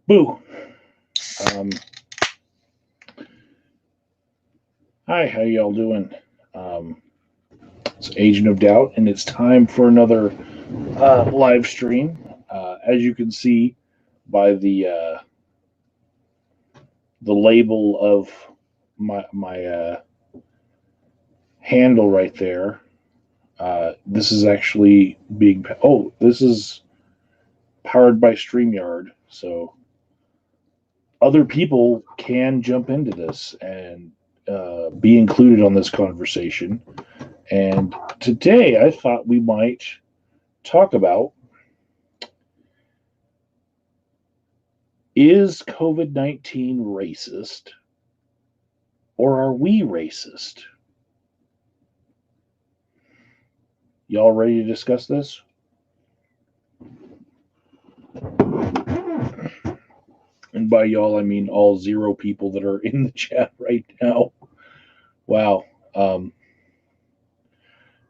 Boo. Um, Hi, how y'all doing? Um, it's Agent of Doubt, and it's time for another live stream. As you can see by the label of my handle right there, this is actually being. Oh, this is powered by StreamYard, so other people can jump into this and be included on this conversation. And today I thought we might talk about, is COVID-19 racist, or are we racist? Y'all ready to discuss this? And by y'all, I mean all 0 people that are in the chat right now. Wow.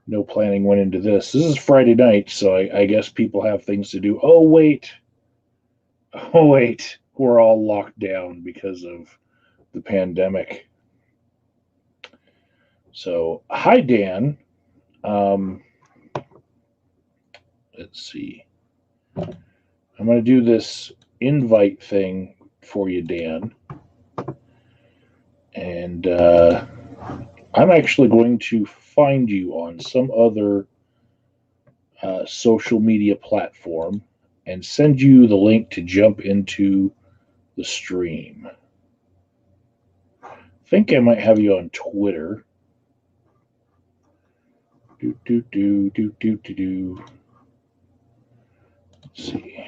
No planning went into this. This is Friday night, so I guess people have things to do. Oh, wait. Oh, wait. We're all locked down because of the pandemic. So, hi, Dan. Let's see. I'm going to do this invite thing for you, Dan. And I'm actually going to find you on some other social media platform and send you the link to jump into the stream. I think I might have you on Twitter. Do. Let's see.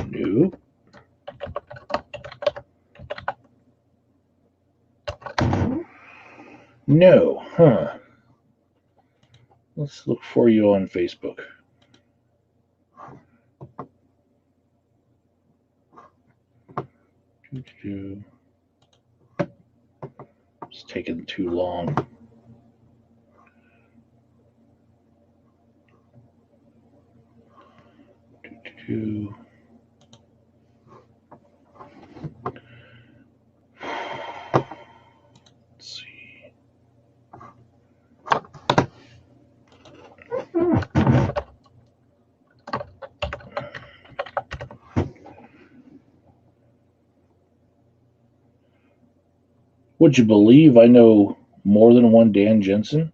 No. No, huh? Let's look for you on Facebook. It's taking too long. Let's see. Would you believe I know more than one Dan Jensen?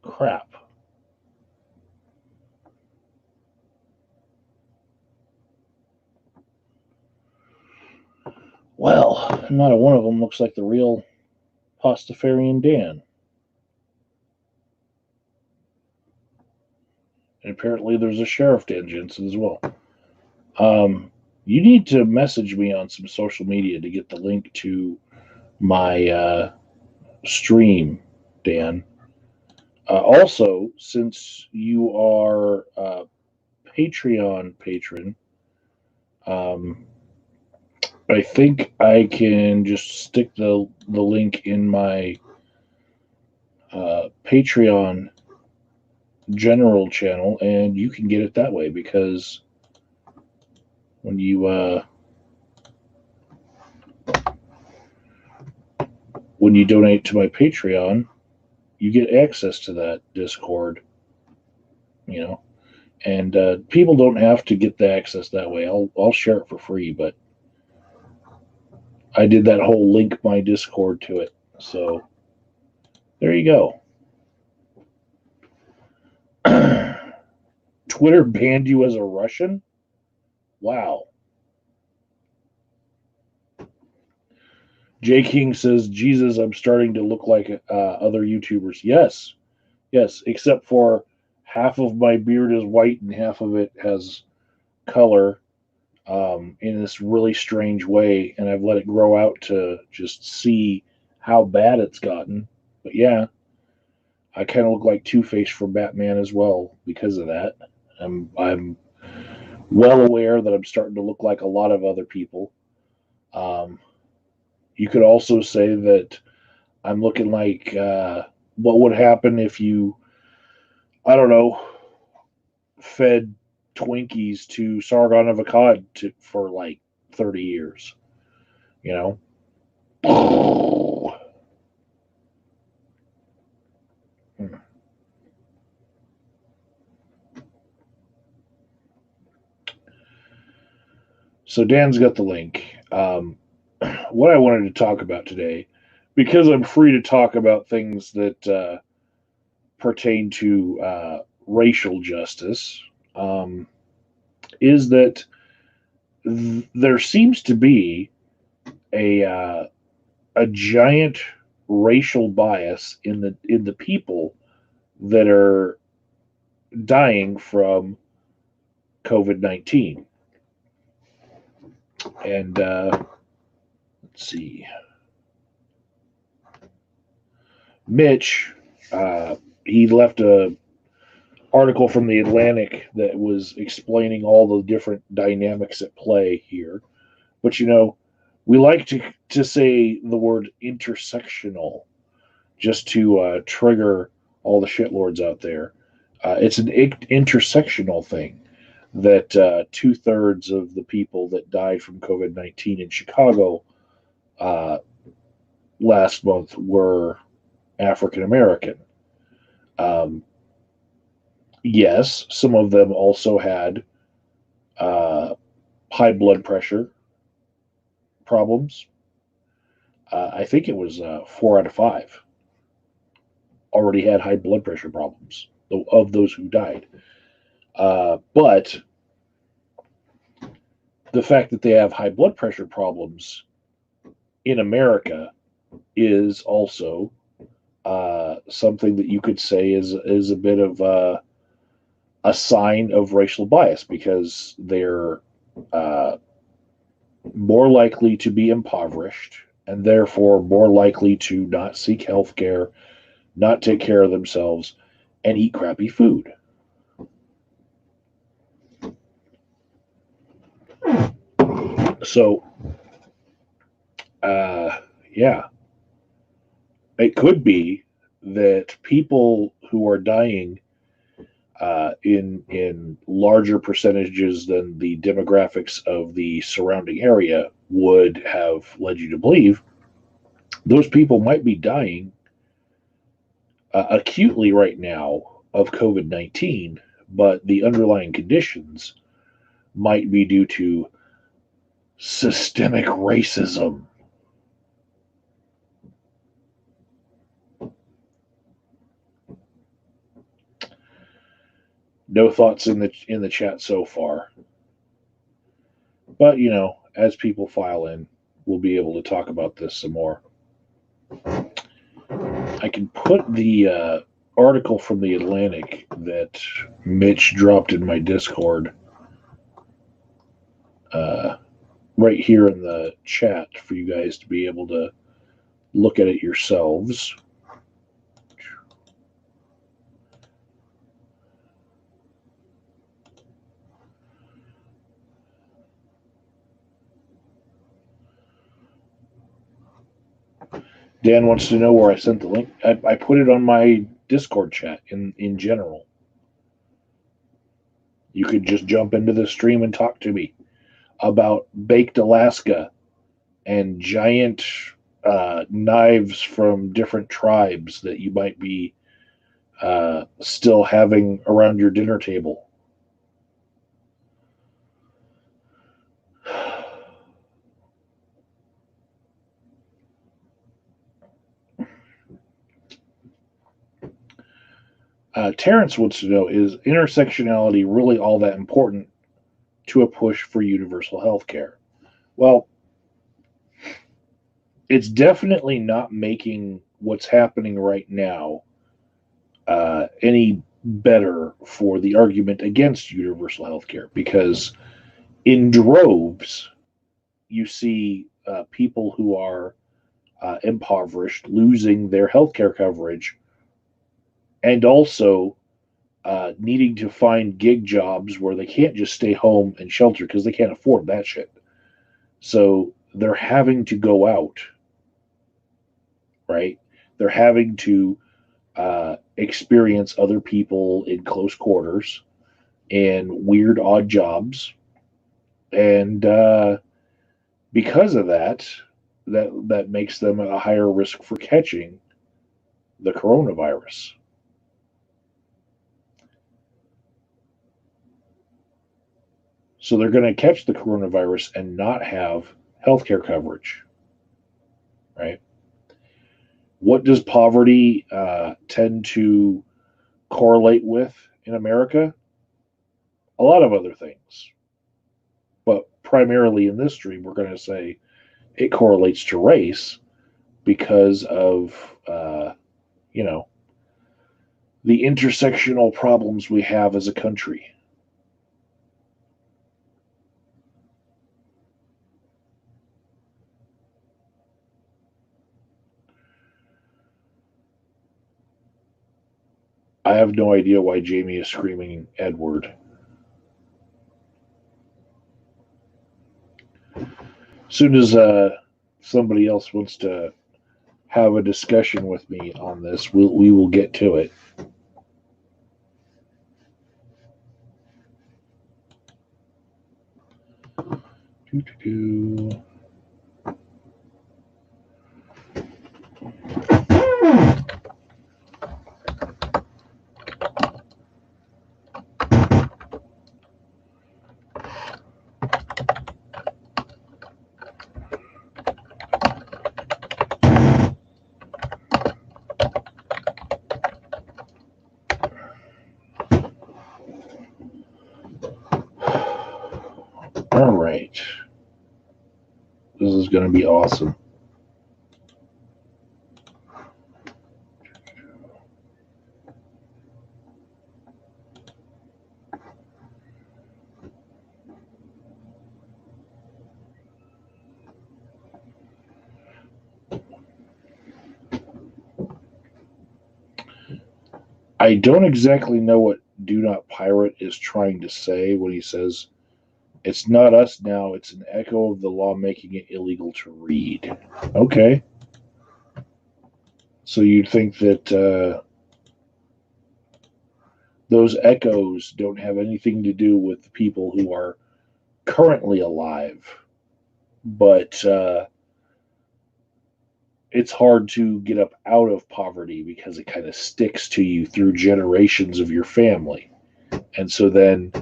Crap. Well, not a one of them looks like the real Pastafarian Dan. And apparently there's a Sheriff Dan Jensen as well. You need to message me on some social media to get the link to my stream, Dan. Also, since you are a Patreon patron, I think I can just stick the link in my Patreon general channel, and you can get it that way, because when you donate to my Patreon, you get access to that Discord, and people don't have to get the access that way. I'll share it for free, but I did that whole link my Discord to it. So there you go. Twitter banned you as a Russian? Wow. J King says, Jesus, I'm starting to look like other YouTubers. Yes, except for half of my beard is white and half of it has color in this really strange way, and I've let it grow out to just see how bad it's gotten. But yeah, I kind of look like Two-Face from Batman as well because of that. I'm well aware that I'm starting to look like a lot of other people. You could also say that I'm looking like what would happen if you I don't know, fed Twinkies to Sargon of Akkad for like 30 years, you know? So Dan's got the link. What I wanted to talk about today, because I'm free to talk about things that pertain to racial justice, is that there seems to be a a giant racial bias in the people that are dying from COVID-19. And let's see, Mitch, he left a article from the Atlantic that was explaining all the different dynamics at play here. But we like to say the word intersectional just to trigger all the shitlords out there. It's an intersectional thing that 2/3 of the people that died from COVID-19 in Chicago uh, last month were African American. Um, yes, some of them also had uh, high blood pressure problems. I think it was 4 out of 5 already had high blood pressure problems of those who died. But the fact that they have high blood pressure problems in America is also something that you could say is a bit of a sign of racial bias because they're uh, more likely to be impoverished and therefore more likely to not seek health care, not take care of themselves, and eat crappy food. So, uh, yeah, it could be that people who are dying in larger percentages than the demographics of the surrounding area would have led you to believe, those people might be dying acutely right now of COVID-19, but the underlying conditions might be due to systemic racism. No thoughts in the chat so far, but as people file in, we'll be able to talk about this some more. I can put the article from the Atlantic that Mitch dropped in my Discord right here in the chat for you guys to be able to look at it yourselves. Dan wants to know where I sent the link. I put it on my Discord chat in general. You could just jump into the stream and talk to me about baked Alaska and giant knives from different tribes that you might be still having around your dinner table. Terrence wants to know, is intersectionality really all that important to a push for universal health care? Well, it's definitely not making what's happening right now any better for the argument against universal health care because in droves you see people who are impoverished losing their healthcare coverage and also needing to find gig jobs where they can't just stay home and shelter because they can't afford that shit. So they're having to go out, right? They're having to experience other people in close quarters and weird, odd jobs. And because of that, that makes them at a higher risk for catching the coronavirus. So they're going to catch the coronavirus and not have healthcare coverage, right? What does poverty tend to correlate with in America? A lot of other things. But primarily in this stream, we're going to say it correlates to race because of, you know, the intersectional problems we have as a country. I have no idea why Jamie is screaming Edward. As soon as somebody else wants to have a discussion with me on this, we will get to it. Doo-doo-doo. All right. This is going to be awesome. I don't exactly know what Do Not Pirate is trying to say when he says, it's not us now, it's an echo of the law making it illegal to read. Okay. So you'd think that those echoes don't have anything to do with the people who are currently alive, but it's hard to get up out of poverty because it kind of sticks to you through generations of your family. And so then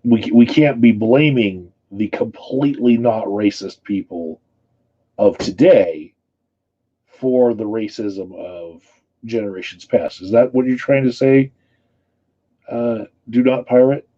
we can't be blaming the completely not racist people of today for the racism of generations past. Is that what you're trying to say? Do Not Pirate?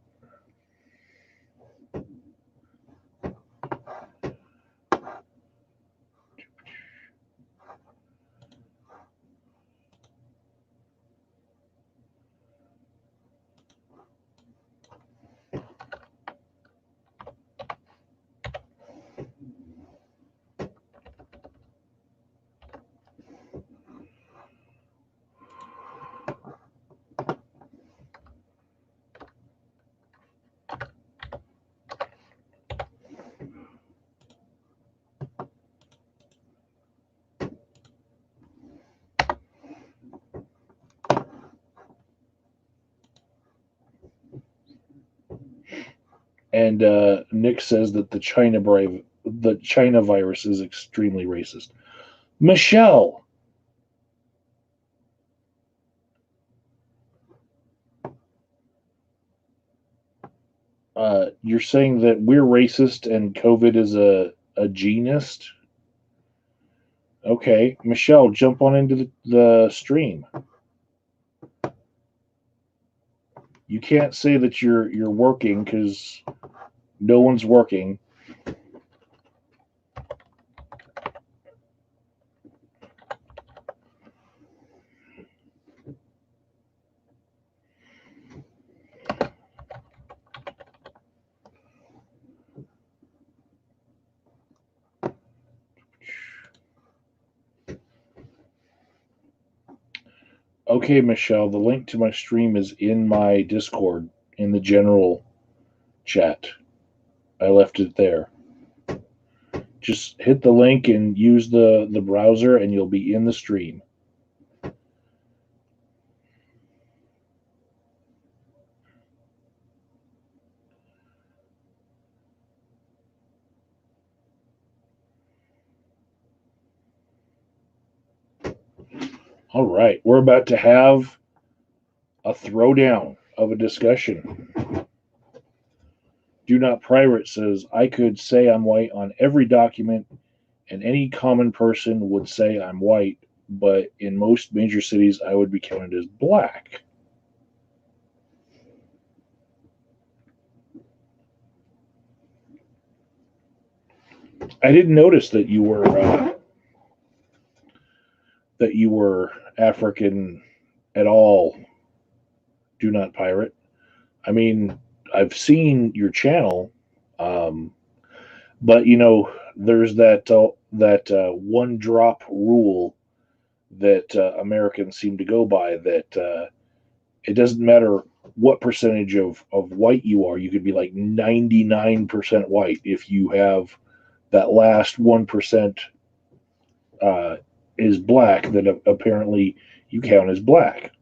And Nick says that the China virus is extremely racist. Michelle, you're saying that we're racist and COVID is a genist? Okay, Michelle, jump on into the stream. You can't say that you're working because no one's working. Okay, Michelle, the link to my stream is in my Discord in the general chat. I left it there. Just hit the link and use the browser and you'll be in the stream. All right, we're about to have a throwdown of a discussion. Do Not Pirate says, I could say I'm white on every document, and any common person would say I'm white, but in most major cities, I would be counted as black. I didn't notice that you were African at all. Do Not Pirate. I mean, I've seen your channel, um, but there's that one drop rule that Americans seem to go by. That it doesn't matter what percentage of white you are. You could be like 99% white if you have that last 1% uh, is black. Then apparently you count as black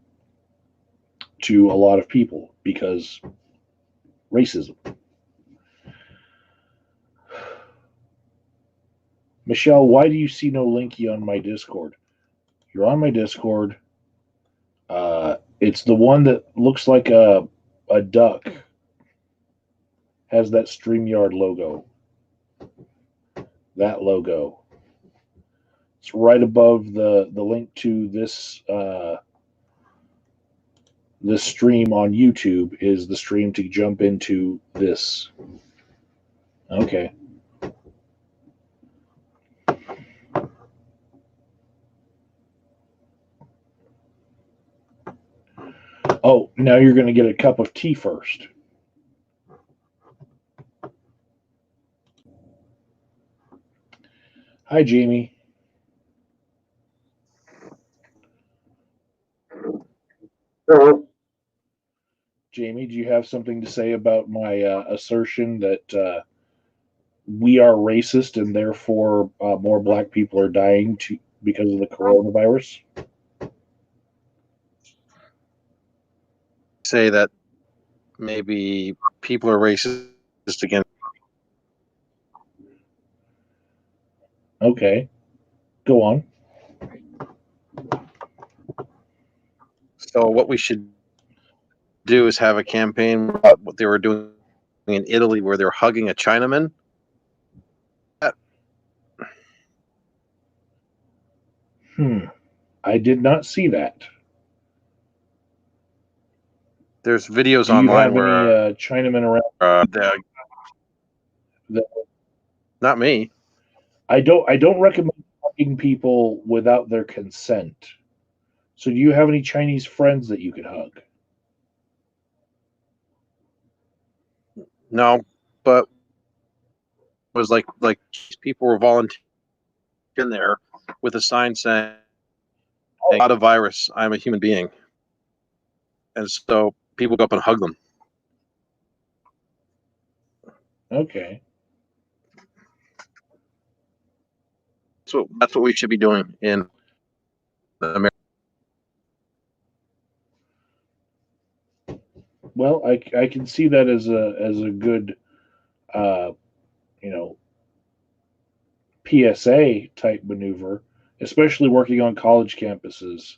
to a lot of people because racism. Michelle, why do you see no linky on my Discord? You're on my Discord. It's the one that looks like a duck. Has that StreamYard logo. That logo. It's right above the link to this stream on YouTube is the stream to jump into this. Okay. Oh, now you're going to get a cup of tea first. Hi, Jamie. Hello. Jamie, do you have something to say about my assertion that we are racist and therefore more black people are dying because of the coronavirus? Say that maybe people are racist against. Okay, go on. So what we should do is have a campaign about what they were doing in Italy, where they're hugging a Chinaman. I did not see that. There's videos Do you online have where any Chinamen around? Not me. I don't recommend hugging people without their consent. So, do you have any Chinese friends that you could hug? No, but it was like people were volunteering there with a sign saying, "I'm not a virus. I'm a human being," and so people go up and hug them. Okay. So that's what we should be doing in America. Well, I can see that as a good uh, you know PSA type maneuver, especially working on college campuses.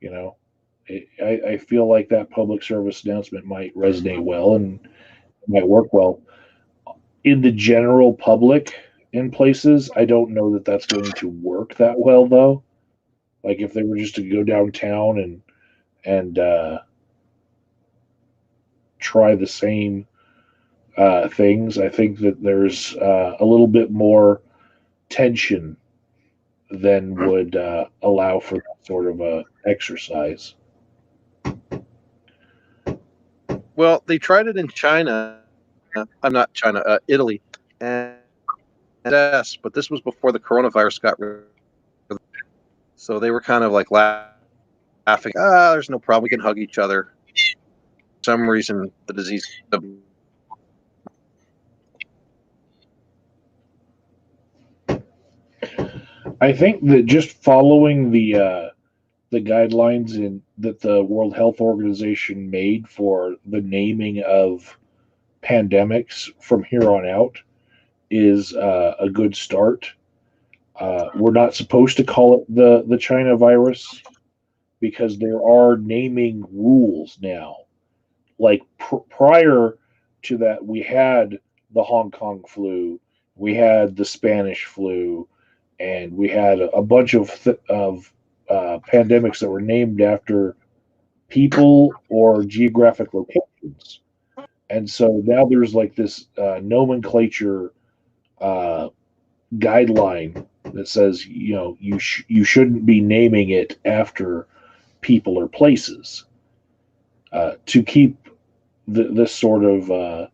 You know, I feel like that public service announcement might resonate well and might work well in the general public in places. I don't know that that's going to work that well though. Like if they were just to go downtown and try the same things, I think that there's a little bit more tension than would allow for that sort of a exercise. Well, they tried it in China. I'm not China, Italy, and yes, but this was before the coronavirus got rid. So they were kind of like laughing. There's no problem. We can hug each other. For some reason, the disease. I think that just following the guidelines in that the World Health Organization made for the naming of pandemics from here on out is a good start. We're not supposed to call it the China virus because there are naming rules now. Like prior to that, we had the Hong Kong flu, we had the Spanish flu, and we had a bunch of pandemics that were named after people or geographic locations. And so now there's like this nomenclature uh, guideline that says you shouldn't be naming it after people or places to keep this sort of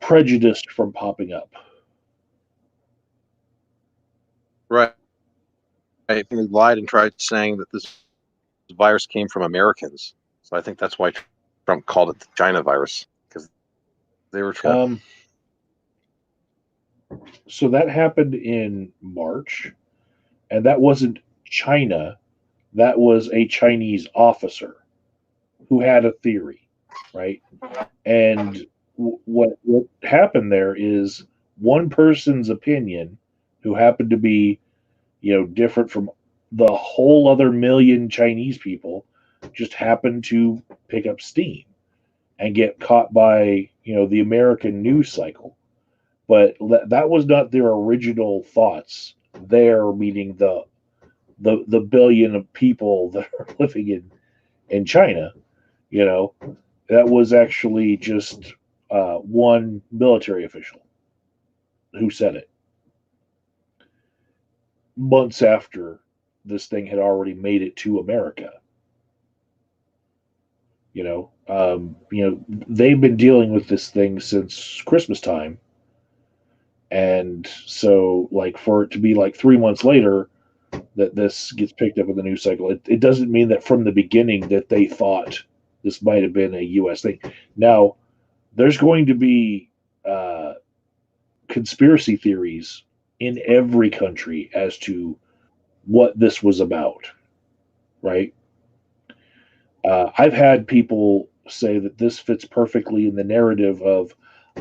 prejudice from popping up. Right. They lied and tried saying that this virus came from Americans. So I think that's why Trump called it the China virus, because they were trying. So that happened in March, and that wasn't China. That was a Chinese officer who had a theory, right? And what happened there is one person's opinion, who happened to be different from the whole other million Chinese people, just happened to pick up steam and get caught by the American news cycle. But that was not their original thoughts. There, meaning the billion of people that are living in China. You know, that was actually just one military official who said it months after this thing had already made it to America. They've been dealing with this thing since Christmas time, and so like for it to be like 3 months later that this gets picked up in the news cycle, it doesn't mean that from the beginning that they thought this might have been a U.S. thing. Now, there's going to be conspiracy theories in every country as to what this was about, right? I've had people say that this fits perfectly in the narrative of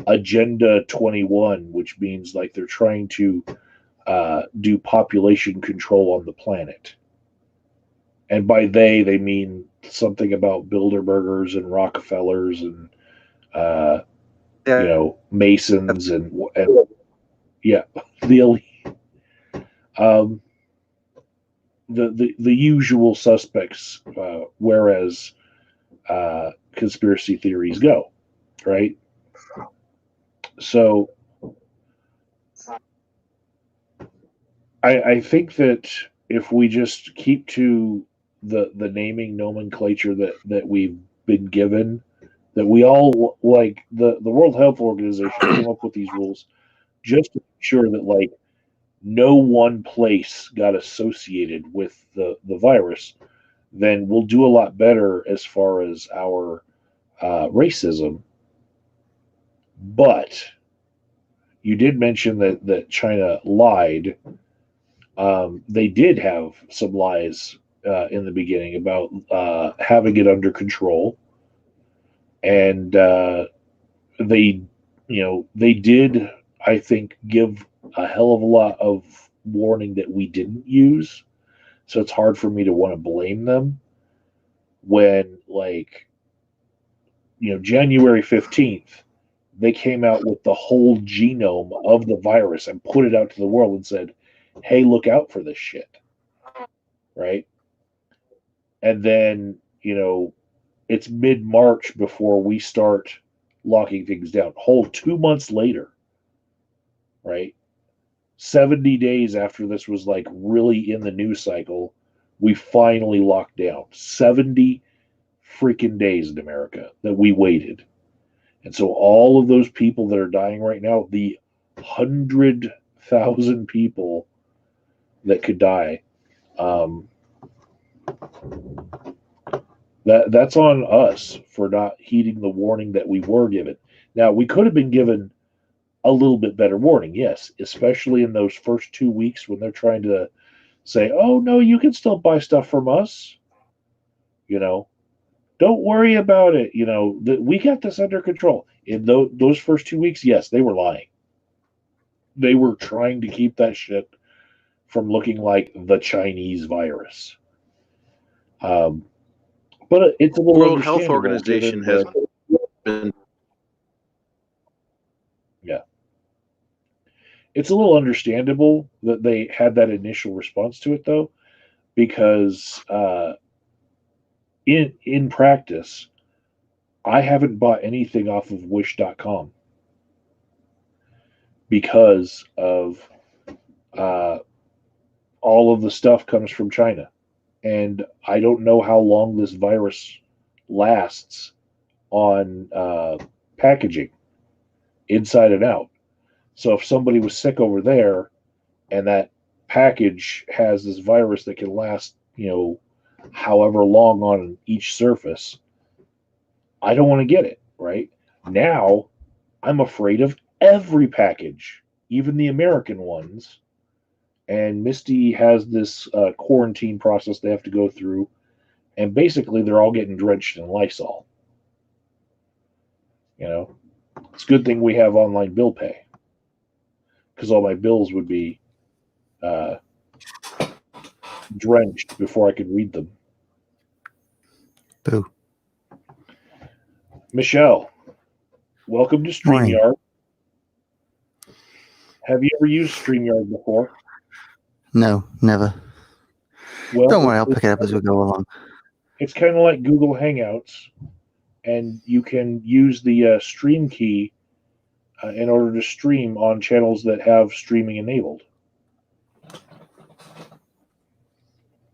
Agenda 21, which means like they're trying to do population control on the planet. And by they mean something about Bilderbergers and Rockefellers and uh, Yeah. Masons and yeah, the elite, um, the usual suspects. Whereas conspiracy theories go, right? So I think that if we just keep to the naming nomenclature that we've been given, that we all like the World Health Organization came up with these rules just to make sure that like no one place got associated with the virus, then we'll do a lot better as far as our racism. But you did mention that China lied. They did have some lies in the beginning about having it under control, and they, they did, I think, give a hell of a lot of warning that we didn't use. So it's hard for me to want to blame them when, like, January 15th, they came out with the whole genome of the virus and put it out to the world and said, hey, look out for this shit. Right. And then, it's mid March before we start locking things down. Whole 2 months later, right? 70 days after this was like really in the news cycle, we finally locked down. 70 freaking days in America that we waited. And so all of those people that are dying right now, the 100,000 people that could die, um, that's on us for not heeding the warning that we were given. Now, we could have been given a little bit better warning, yes, especially in those first 2 weeks when they're trying to say, oh, no, you can still buy stuff from us. You know, don't worry about it. We got this under control. In those first 2 weeks, yes, they were lying. They were trying to keep that shit from looking like the Chinese virus. Um, but it's a little World Health understandable Organization given has that, been yeah, it's a little understandable that they had that initial response to it, though, because in practice, I haven't bought anything off of Wish.com because of uh, all of the stuff comes from China, and I don't know how long this virus lasts on packaging inside and out. So if somebody was sick over there and that package has this virus that can last, however long on each surface, I don't want to get it, right? Now, I'm afraid of every package, even the American ones. And Misty has this quarantine process they have to go through, and basically they're all getting drenched in Lysol. It's a good thing we have online bill pay because all my bills would be uh, drenched before I could read them. Boo. Michelle, welcome to Morning. StreamYard. Have you ever used StreamYard before? No, never. Well, Don't worry, I'll pick it up as we go along. It's kind of like Google Hangouts, and you can use the stream key in order to stream on channels that have streaming enabled.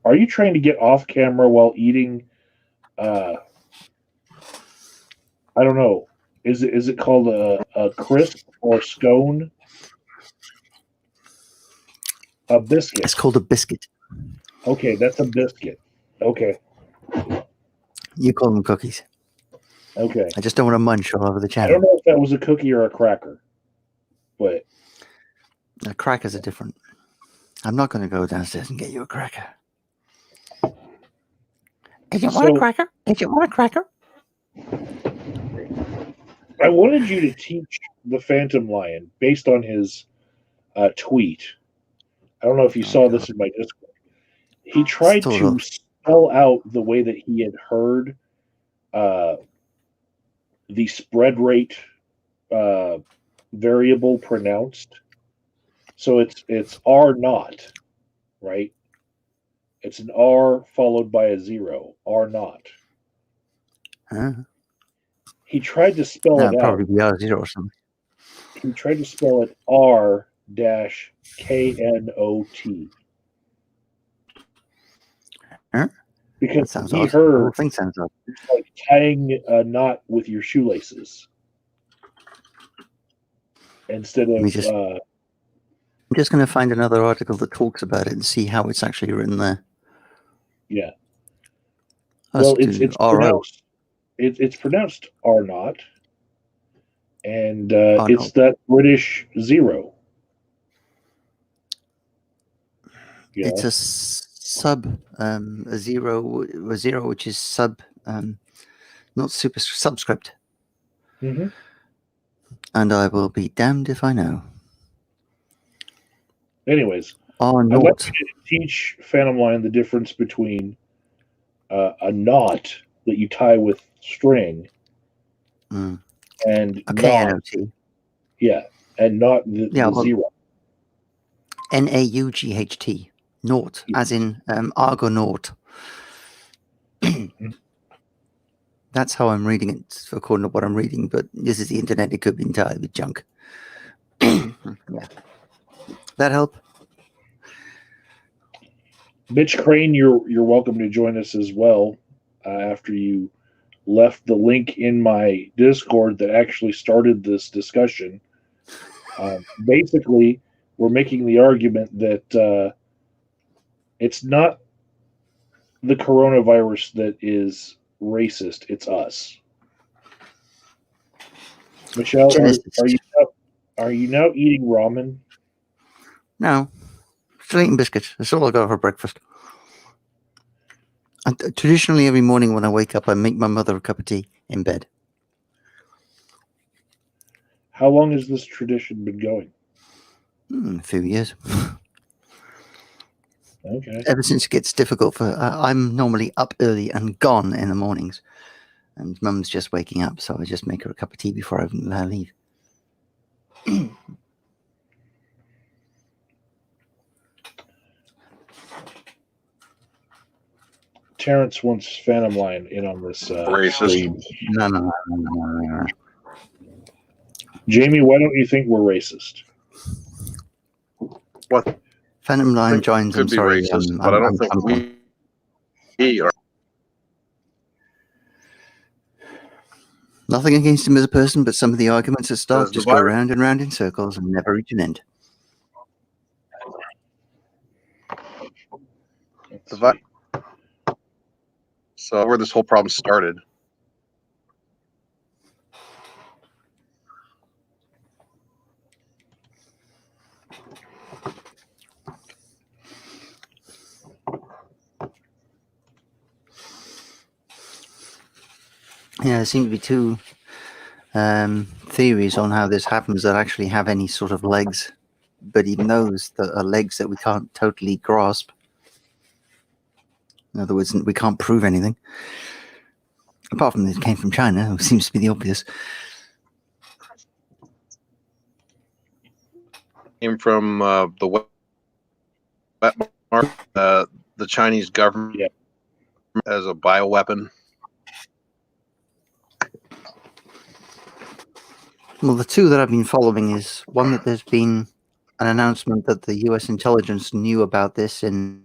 Are you trying to get off camera while eating? I don't know. Is it called a crisp or scone? A biscuit. It's called a biscuit. Okay, that's a biscuit. Okay. You call them cookies. Okay. I just don't want to munch all over the I channel. don't know if that was a cookie or a cracker, but Crackers are different. I'm not going to go downstairs and get you a cracker. Did you want a cracker? Did you want a cracker? I wanted you to teach the Phantom Lion based on his tweet. I don't know if you saw this in my Discord. He tried to spell out the way that he had heard the spread rate variable pronounced. So it's R naught, right? It's an R followed by a 0, R naught. Huh? He tried to spell it out. Probably be R0 or something. He tried to spell it R-KNOT. Huh? Because sounds he odd. heard The whole thing sounds odd. like tying a knot with your shoelaces instead of. I'm just going to find another article that talks about it and see how it's actually written there. Yeah. Well, it's pronounced R naught, and it's that British 0. Yeah. It's a sub, a zero, which is sub, not super subscript. Mm-hmm. And I will be damned if I know. Anyways, I'd like you to teach Phantom Lion the difference between a knot that you tie with string and a KNOT. Yeah, and not the 0. NAUGHT. Naught, as in Argonaut. That's how I'm reading it, according to what I'm reading, but this is the internet. It could be entirely junk. Yeah. That help? Mitch Crane, you're welcome to join us as well after you left the link in my Discord that actually started this discussion. Basically, we're making the argument that it's not the coronavirus that is racist, it's us. Michelle, are you now eating ramen? No. Still eating biscuits. That's all I got for breakfast. Traditionally, every morning when I wake up, I make my mother a cup of tea in bed. How long has this tradition been going? A few years. Okay. Ever since it gets difficult I'm normally up early and gone in the mornings, and Mum's just waking up, so I just make her a cup of tea before I let her leave. Terrence wants Phantom Line in on this Racist. stream. No. Jamie, why don't you think we're racist? What Phantom Line joins. could I'm be sorry, racist, but I don't think we are. Nothing against him as a person, but some of the arguments that start The just go virus- round and round in circles and never reach an end. So where this whole problem started. Yeah, there seem to be two theories on how this happens that actually have any sort of legs, but even those that are legs that we can't totally grasp. In other words, we can't prove anything. Apart from this came from China, which seems to be the obvious. Came from the wet market, the Chinese government as a bioweapon. Well, the two that I've been following is one that there's been an announcement that the U.S. intelligence knew about this in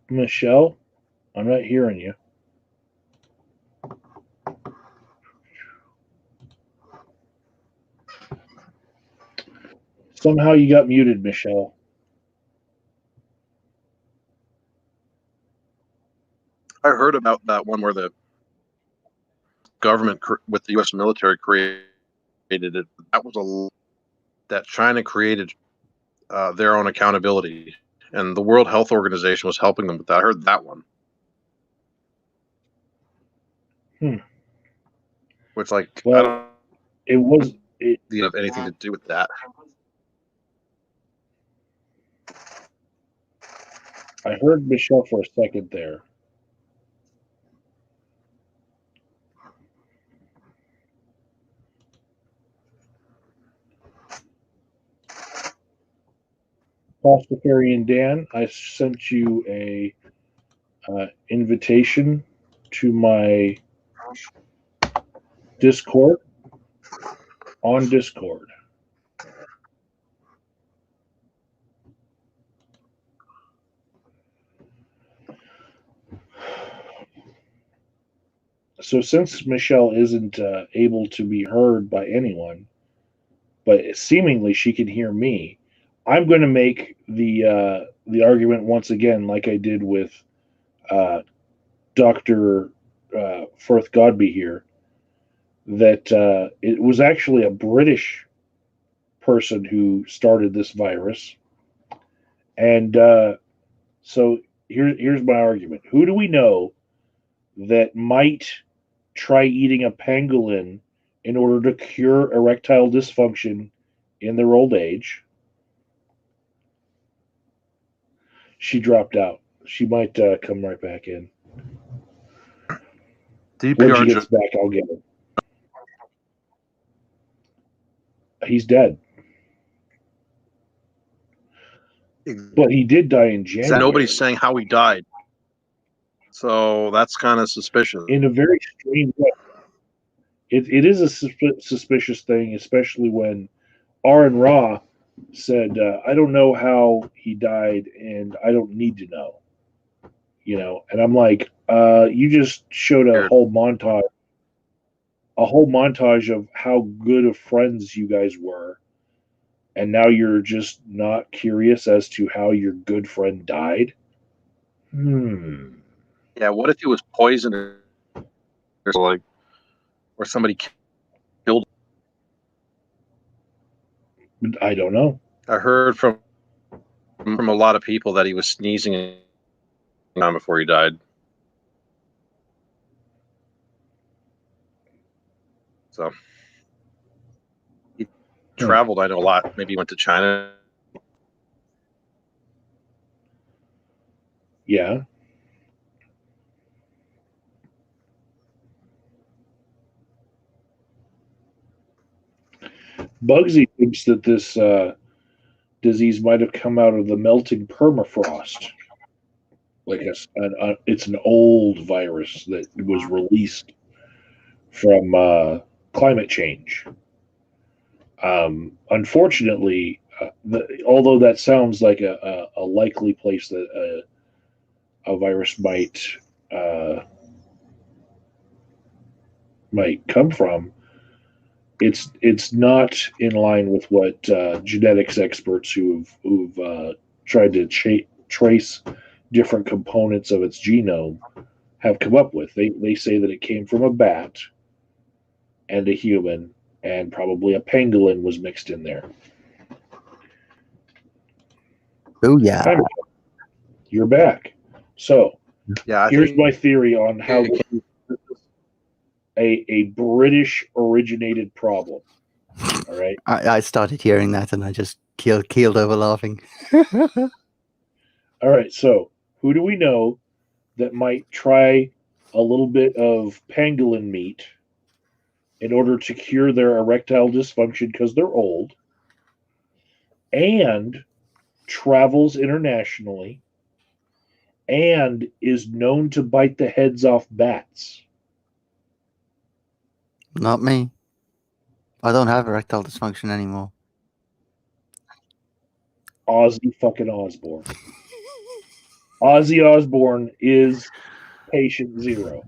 Michelle, I'm not hearing you. Somehow you got muted, Michelle. I heard about that one where the government with the U.S. military created it. That was that China created their own accountability, and the World Health Organization was helping them with that. I heard that one. Which, like, well, I don't. It have anything to do with that. I heard Michelle for a second there. Pastafarian Dan, I sent you a invitation to my Discord on Discord. So since Michelle isn't able to be heard by anyone, but seemingly she can hear me, I'm going to make the argument once again, like I did with Dr. Firth Godby here, that it was actually a British person who started this virus. And so here's my argument. Who do we know that might try eating a pangolin in order to cure erectile dysfunction in their old age? She dropped out. She might come right back in. When she gets back, I'll get her. He's dead. But he did die in January. Nobody's saying how he died. So that's kind of suspicious. In a very strange way. It is a suspicious thing, especially when Aaron Ra said, I don't know how he died and I don't need to know. You know, and I'm like, you just showed a whole montage of how good of friends you guys were, and now you're just not curious as to how your good friend died. Yeah, what if he was poisoned or like or somebody killed. I don't know. I heard from a lot of people that he was sneezing before he died. So he traveled, I know, a lot. Maybe he went to China. Yeah. Bugsy thinks that this disease might have come out of the melting permafrost. Like it's an old virus that was released from climate change. Unfortunately, although that sounds like a likely place that a virus might come from, it's not in line with what genetics experts who've tried to trace different components of its genome have come up with. They say that it came from a bat and a human, and probably a pangolin was mixed in there. Oh yeah, you're back. So yeah, here's my theory on how this is a British originated problem. All right. I started hearing that and I just keeled over laughing. All right. So who do we know that might try a little bit of pangolin meat in order to cure their erectile dysfunction because they're old, and travels internationally, and is known to bite the heads off bats? Not me. I don't have erectile dysfunction anymore. Ozzy fucking Osbourne. Ozzy Osbourne is patient zero.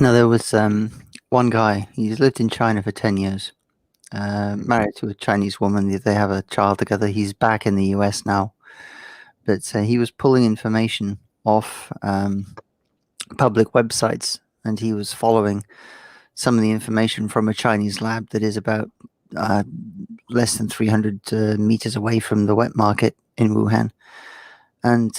No, there was one guy. He's lived in China for 10 years. Married to a Chinese woman. They have a child together. He's back in the US now. But he was pulling information off public websites, and he was following some of the information from a Chinese lab that is about less than 300 meters away from the wet market in Wuhan. And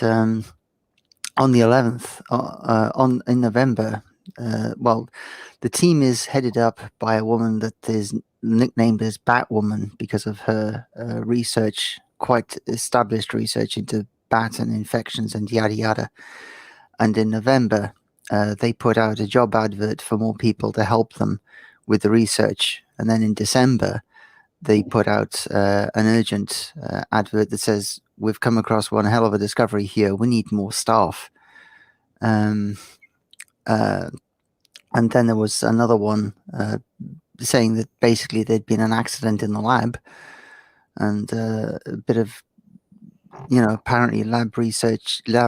on the 11th, in November, the team is headed up by a woman that is nicknamed as Batwoman because of her research, quite established research into bat and infections and yada yada. And in November, they put out a job advert for more people to help them with the research. And then in December, they put out an urgent advert that says, "We've come across one hell of a discovery here. We need more staff." And then there was another one saying that basically there'd been an accident in the lab, and a bit of, apparently lab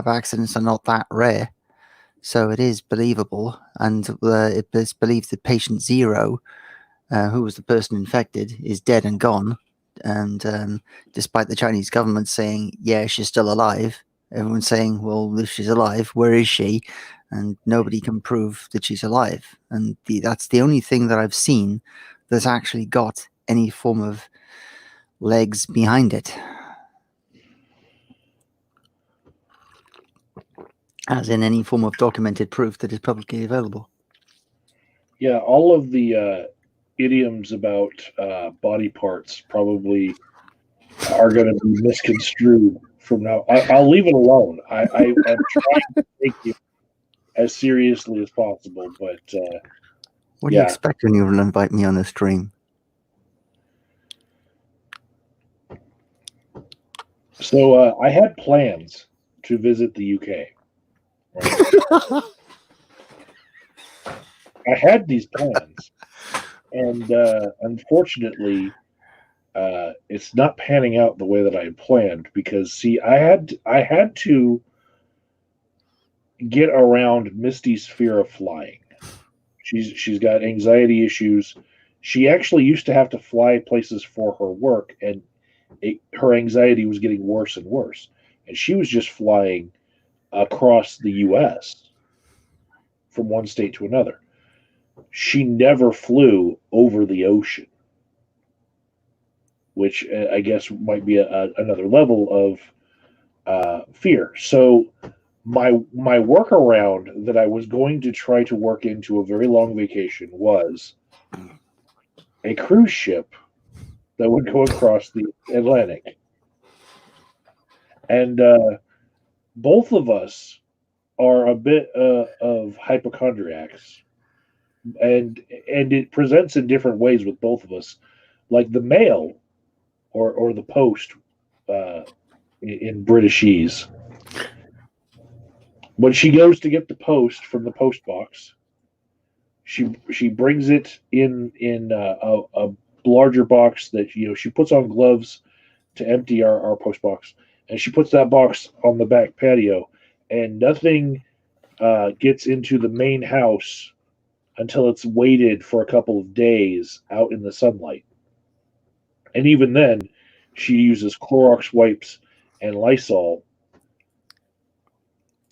accidents are not that rare. So it is believable, and it is believed that patient 0, who was the person infected, is dead and gone. And despite the Chinese government saying, yeah, she's still alive, everyone's saying, well, if she's alive, where is she? And nobody can prove that she's alive. And that's the only thing that I've seen that's actually got any form of legs behind it. As in any form of documented proof that is publicly available. Yeah, all of the idioms about body parts probably are going to be misconstrued from now. I'll leave it alone. I am trying to take you as seriously as possible, but what do you expect when you invite me on the stream? So I had plans to visit the UK. Right? I had these plans, and unfortunately, it's not panning out the way that I had planned. Because see, I had to get around Misty's fear of flying. She's got anxiety issues. She actually used to have to fly places for her work, and her anxiety was getting worse and worse. And she was just flying across the U.S. from one state to another. she never flew over the ocean, which I guess might be another level of fear. So my workaround that I was going to try to work into a very long vacation was a cruise ship that would go across the Atlantic, and both of us are a bit of hypochondriacs, and it presents in different ways with both of us. Like the mail or the post uh, in Britishese. When she goes to get the post from the post box, she brings it in a larger box that she puts on gloves to empty our post box, and she puts that box on the back patio, and nothing gets into the main house until it's waited for a couple of days out in the sunlight. And even then, she uses Clorox wipes and Lysol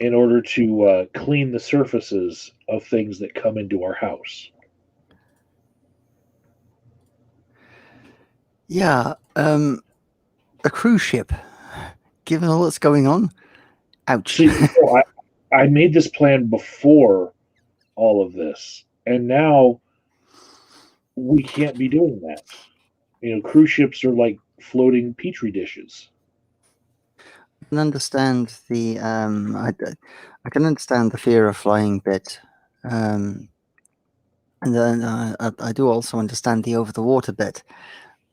in order to clean the surfaces of things that come into our house. Yeah, a cruise ship. Given all that's going on, ouch. See, I made this plan before all of this, and now we can't be doing that. Cruise ships are like floating petri dishes. I can understand the I can understand the fear of flying bit, and then I do also understand the over the water bit.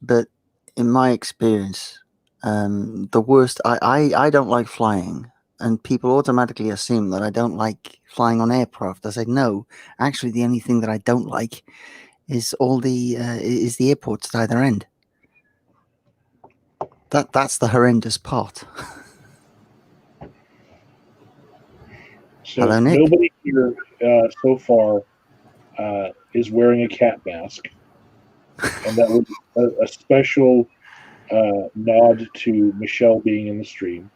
But in my experience, the worst I don't like flying, and people automatically assume that I don't like flying on aircraft. I say no. Actually, the only thing that I don't like is is the airports at either end. That's the horrendous part. So Hello, Nick. nobody here so far is wearing a cat mask, and that was a special nod to Michelle being in the stream.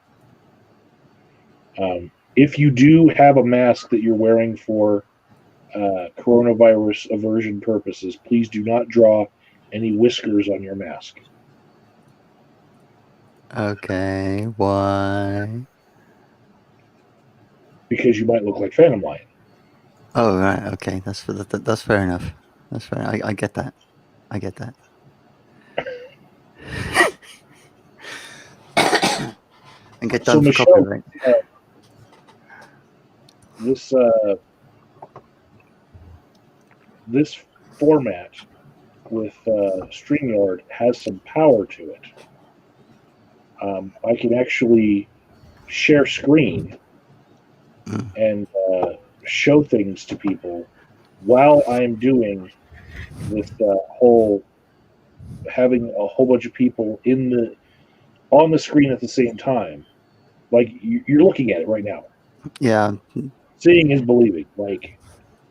If you do have a mask that you're wearing for coronavirus aversion purposes, please do not draw any whiskers on your mask. Okay, why? Because you might look like Phantom Lion. Oh, right. Okay, that's fair enough. That's fair. I get that. I get that. And get done for Michelle, copyright. This format with StreamYard has some power to it. I can actually share screen and show things to people while I'm doing this whole having a whole bunch of people on the screen at the same time. Like you're looking at it right now. Yeah. Seeing is believing. Like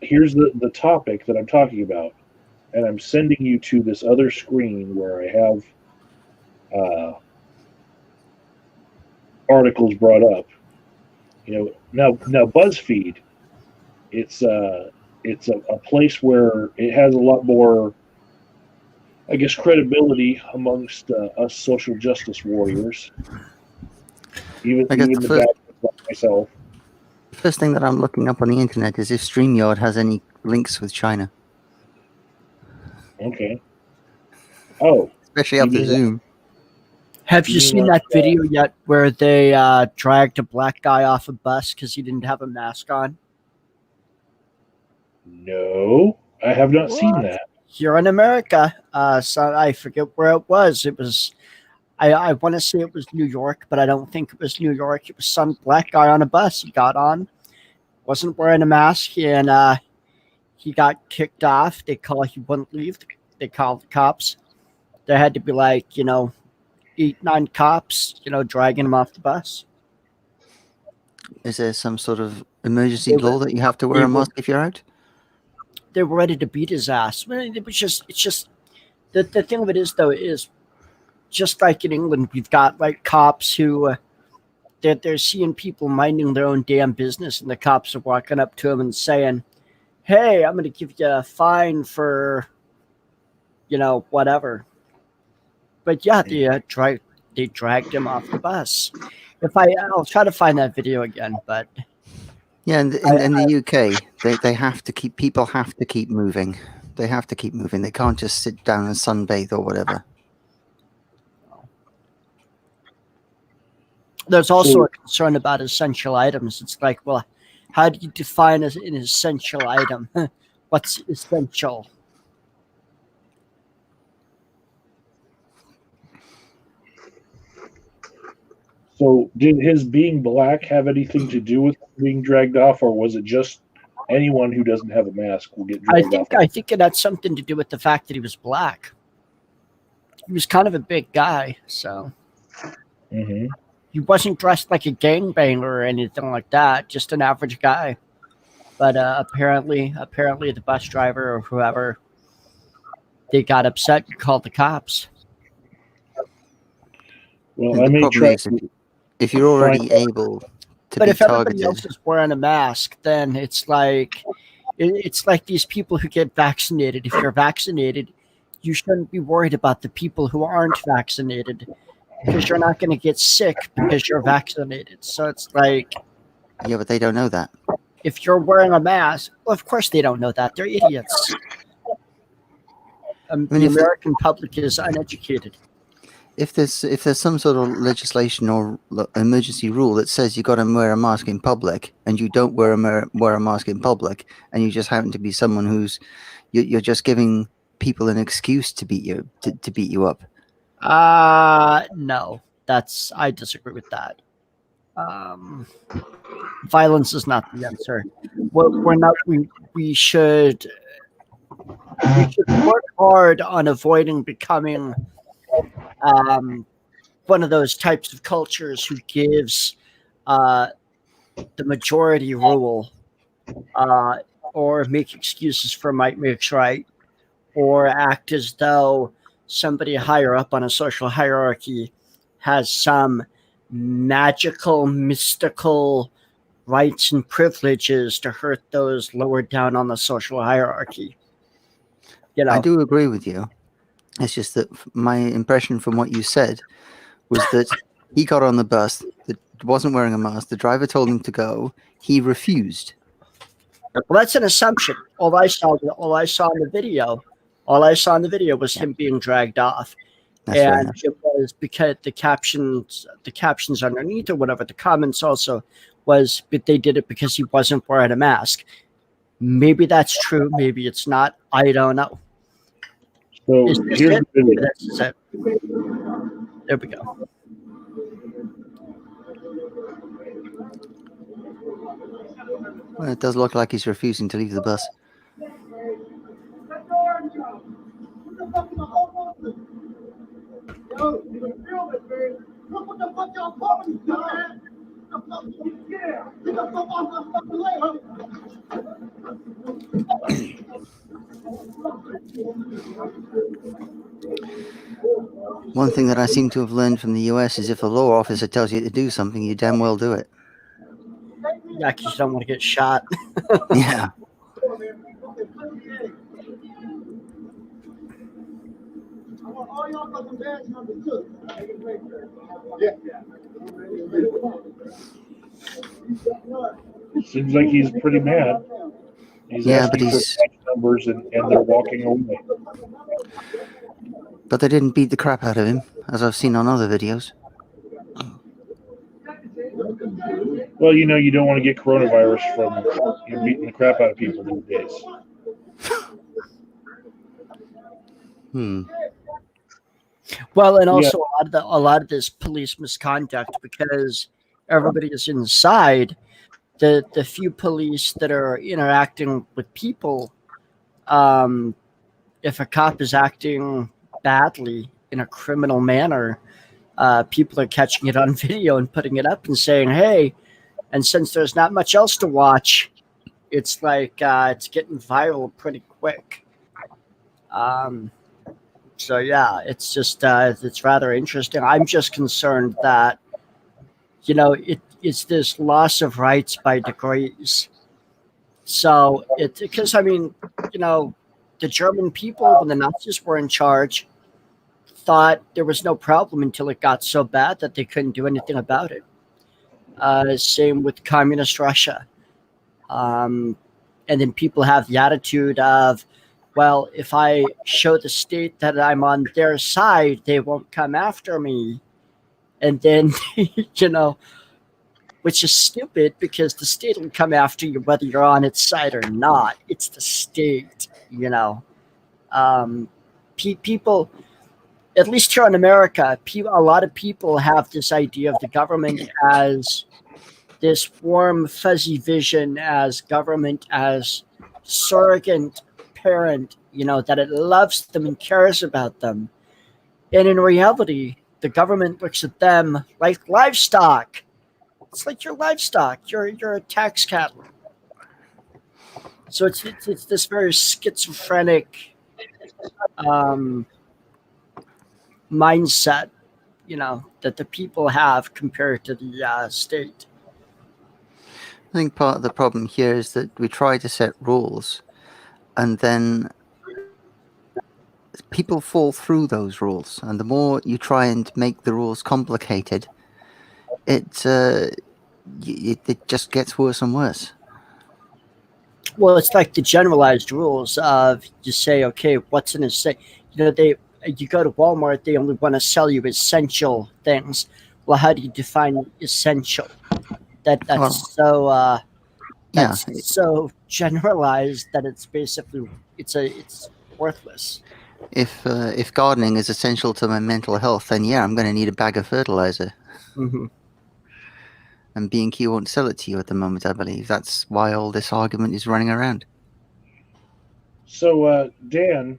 here's the topic that I'm talking about, and I'm sending you to this other screen where I have articles brought up. Now BuzzFeed, it's a place where it has a lot more, I guess, credibility amongst us social justice warriors. Even the bad like myself. First thing that I'm looking up on the internet is if StreamYard has any links with China. Okay. Oh. Especially after Zoom. Have you seen that video yet where they dragged a black guy off a bus because he didn't have a mask on? No, I have not seen that. Here in America, so I forget where it was. It was, I want to say it was New York, but I don't think it was New York. It was some black guy on a bus. He got on, wasn't wearing a mask, and he got kicked off. He wouldn't leave. They called the cops. There had to be 8, 9 cops, dragging him off the bus. Is there some sort of emergency law that you have to wear a mask if you're out? They were ready to beat his ass. It's just the thing of it is, though, is just like in England, we've got cops who they're seeing people minding their own damn business, and the cops are walking up to them and saying, hey, I'm going to give you a fine for, whatever. But yeah, they dragged him off the bus. I'll try to find that video again, but Yeah, in the UK, they have to keep people have to keep moving. They have to keep moving. They can't just sit down and sunbathe or whatever. there's also So- a concern about essential items. It's like, well, how do you define an essential item? What's essential? So, did his being black have anything to do with being dragged off, or was it just anyone who doesn't have a mask will get dragged off? I think it had something to do with the fact that he was black. He was kind of a big guy, so Mm-hmm. he wasn't dressed like a gangbanger or anything like that. Just an average guy. But apparently, the bus driver or whoever, they got upset and called the cops. Well, And I the may problem try. is, if you're already able to But be if everybody targeted, else is wearing a mask, then it's like these people who get vaccinated. If you're vaccinated, you shouldn't be worried about the people who aren't vaccinated because you're not going to get sick because you're vaccinated. So it's like yeah, but they don't know that. if you're wearing a mask, well, of course they don't know that. They're idiots. mean, The if the- American public is uneducated. If there's some sort of legislation or emergency rule that says you got to wear a mask in public, and you don't wear a mask in public, and you just happen to be someone who's you're just giving people an excuse to beat you up. No, I disagree with that. Violence is not the answer. We should work hard on avoiding becoming one of those types of cultures who gives the majority rule, or make excuses for might makes right, or act as though somebody higher up on a social hierarchy has some magical, mystical rights and privileges to hurt those lower down on the social hierarchy. I do agree with you. It's just that my impression from what you said was that he got on the bus that wasn't wearing a mask. The driver told him to go. He refused. Well, that's an assumption. All I saw in the video was him being dragged off. That's fair And enough. it was because the captions underneath or whatever, the comments also was, but they did it because he wasn't wearing a mask. Maybe that's true. Maybe it's not. I don't know. So Is this here's it? the video. This is it. There we go. Well, it does look like he's refusing to leave the bus. One thing that I seem to have learned from the US is if a law officer tells you to do something, you damn well do it. Yeah, because you don't want to get shot. Yeah. Seems like he's pretty mad. He's Yeah, but asking for he's- tax numbers and they're walking away. But they didn't beat the crap out of him, as I've seen on other videos. Well, you don't want to get coronavirus from beating the crap out of people these days. Well, and also a lot of this police misconduct because everybody is inside. The few police that are interacting with people, if a cop is acting badly in a criminal manner, people are catching it on video and putting it up and saying, "Hey!" And since there's not much else to watch, it's like it's getting viral pretty quick. So yeah, it's just it's rather interesting. I'm just concerned that it's this loss of rights by degrees. So it because I mean, you know, the German people when the Nazis were in charge thought there was no problem until it got so bad that they couldn't do anything about it. Same with communist Russia. Um, and then people have the attitude of, well, if I show the state that I'm on their side, they won't come after me. And then, you know, which is stupid because the state will come after you whether you're on its side or not. It's the state, you know. Um, people, at least here in America, a lot of people have this idea of the government as this warm, fuzzy vision, as government as surrogate parent, you know, that it loves them and cares about them. And in reality, the government looks at them like livestock. It's like you're livestock. You're a tax cattle. So it's this very schizophrenic um, mindset, you know, that the people have compared to the state. I think part of the problem here is that we try to set rules, and then people fall through those rules. And the more you try and make the rules complicated, it just gets worse and worse. Well, it's like the generalized rules of you say, okay, what's in a you know, you go to Walmart, they only want to sell you essential things. Well, how do you define essential? That's so generalized that it's basically it's worthless. If gardening is essential to my mental health, then yeah, I'm going to need a bag of fertilizer. Mm-hmm. And B&Q won't sell it to you at the moment, I believe. That's why all this argument is running around. So, Dan,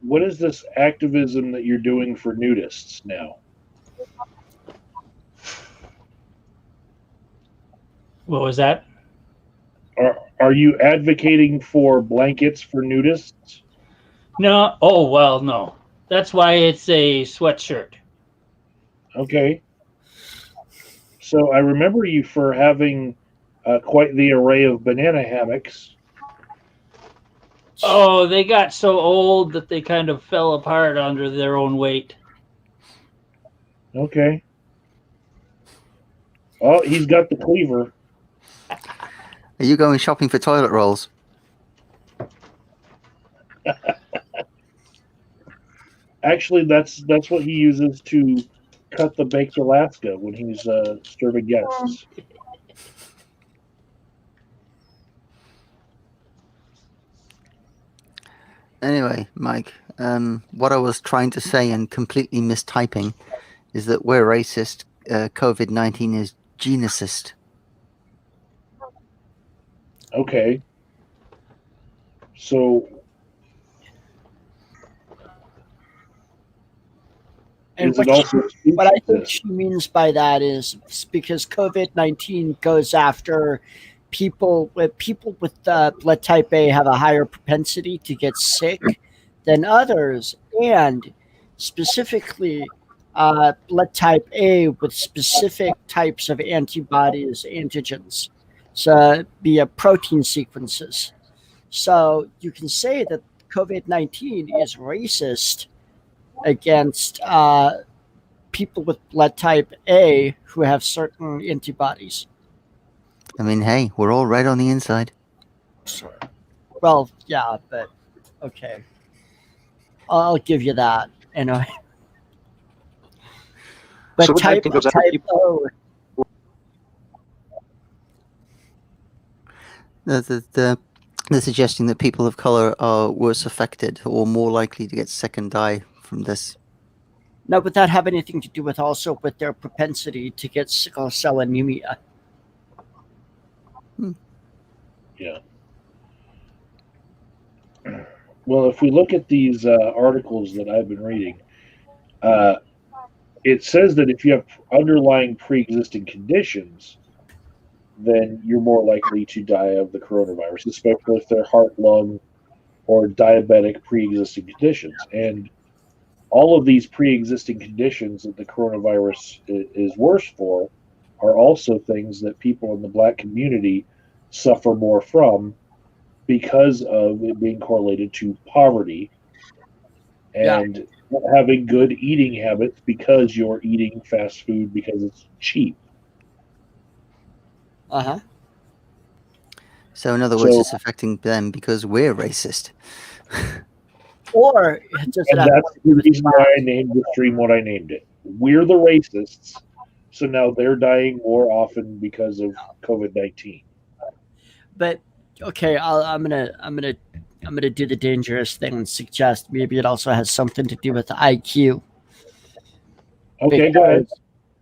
what is this activism that you're doing for nudists now? What was that? Are you advocating for blankets for nudists? No. Oh, well, no. That's why it's a sweatshirt. Okay. So I remember you for having quite the array of banana hammocks. Oh, they got so old that they kind of fell apart under their own weight. Okay. Oh, he's got the cleaver. Are you going shopping for toilet rolls? Actually, that's what he uses to cut the baked Alaska when he's serving guests. Anyway, Mike, what I was trying to say and completely mistyping is that we're racist. COVID-19 is genicist. Okay. So, and what I think she means by that is because COVID-19 goes after people with blood type A have a higher propensity to get sick than others, and specifically blood type A with specific types of antibodies, antigens, so via protein sequences. So you can say that COVID-19 is racist against people with blood type A who have certain antibodies. I mean, hey, we're all red on the inside. Well, yeah, but okay. I'll give you that. Anyway. But So type O. They're suggesting that people of color are worse affected or more likely to get sick and die from this. No, but that have anything to do with also with their propensity to get sickle cell anemia. Yeah. Well, if we look at these articles that I've been reading, it says that if you have underlying pre-existing conditions, then you're more likely to die of the coronavirus, especially if they're heart, lung, or diabetic pre-existing conditions. And all of these pre-existing conditions that the coronavirus is worse for are also things that people in the Black community suffer more from because of it being correlated to poverty and having good eating habits because you're eating fast food because it's cheap. Uh-huh. So in other words, So, it's affecting them because we're racist. Or does it and have that's to do the with reason why I class? named the stream what I named it. We're the racists, so now they're dying more often because of COVID-19. But okay, I'm gonna do the dangerous thing and suggest maybe it also has something to do with IQ. Okay, go ahead.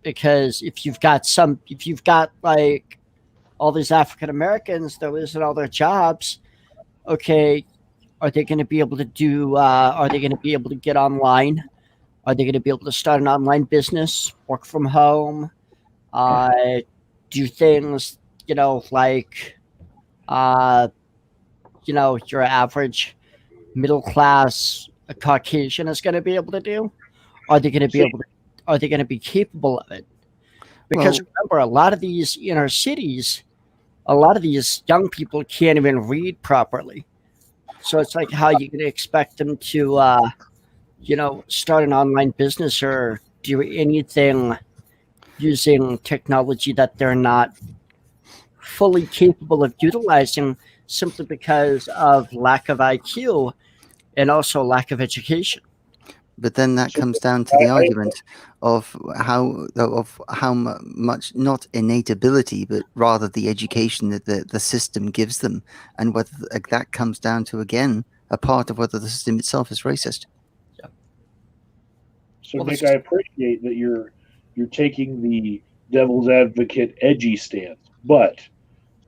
Because if you've got like all these African Americans that losing all their jobs, okay, are they going to be able to do? Are they going to be able to get online? Are they going to be able to start an online business, work from home, uh, do things? You know, like uh, your average middle class Caucasian is going to be able to do. Are they going to be See, able to? Are they going to be capable of it? Because Well, remember, a lot of these inner cities, a lot of these young people can't even read properly. So it's like how you can expect them to, start an online business or do anything using technology that they're not fully capable of utilizing simply because of lack of IQ and also lack of education. but then that so comes down to the argument of how much not innate ability, but rather the education that the system gives them, and whether that comes down to again a part of whether the system itself is racist. So Well, Nick, this I appreciate that you're taking the devil's advocate edgy stance, but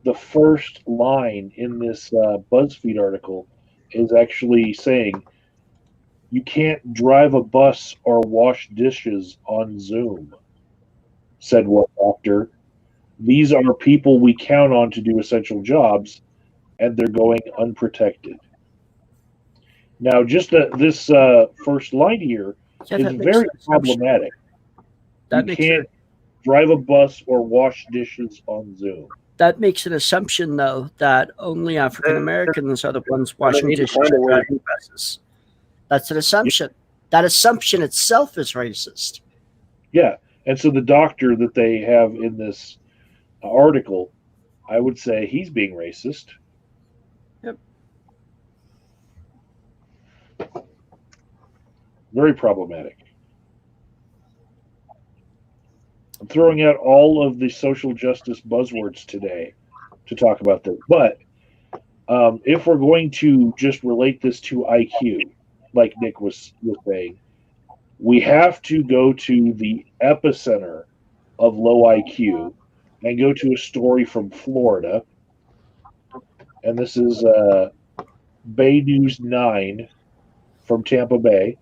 the first line in this BuzzFeed article is actually saying you can't drive a bus or wash dishes on Zoom, said one doctor. These are people we count on to do essential jobs, and they're going unprotected. Now, just this first line here yeah, is that makes very an assumption. problematic. You That makes can't drive a bus or wash dishes on Zoom. that makes an assumption though that only African Americans are the ones They washing need to dishes find a and way. driving buses. That's an assumption. That assumption itself is racist. Yeah. And so the doctor that they have in this article, I would say he's being racist. Yep. Very problematic. I'm throwing out all of the social justice buzzwords today to talk about this. But if we're going to just relate this to IQ, like Nick was saying, we have to go to the epicenter of low IQ and go to a story from Florida. And this is Bay News 9 from Tampa Bay.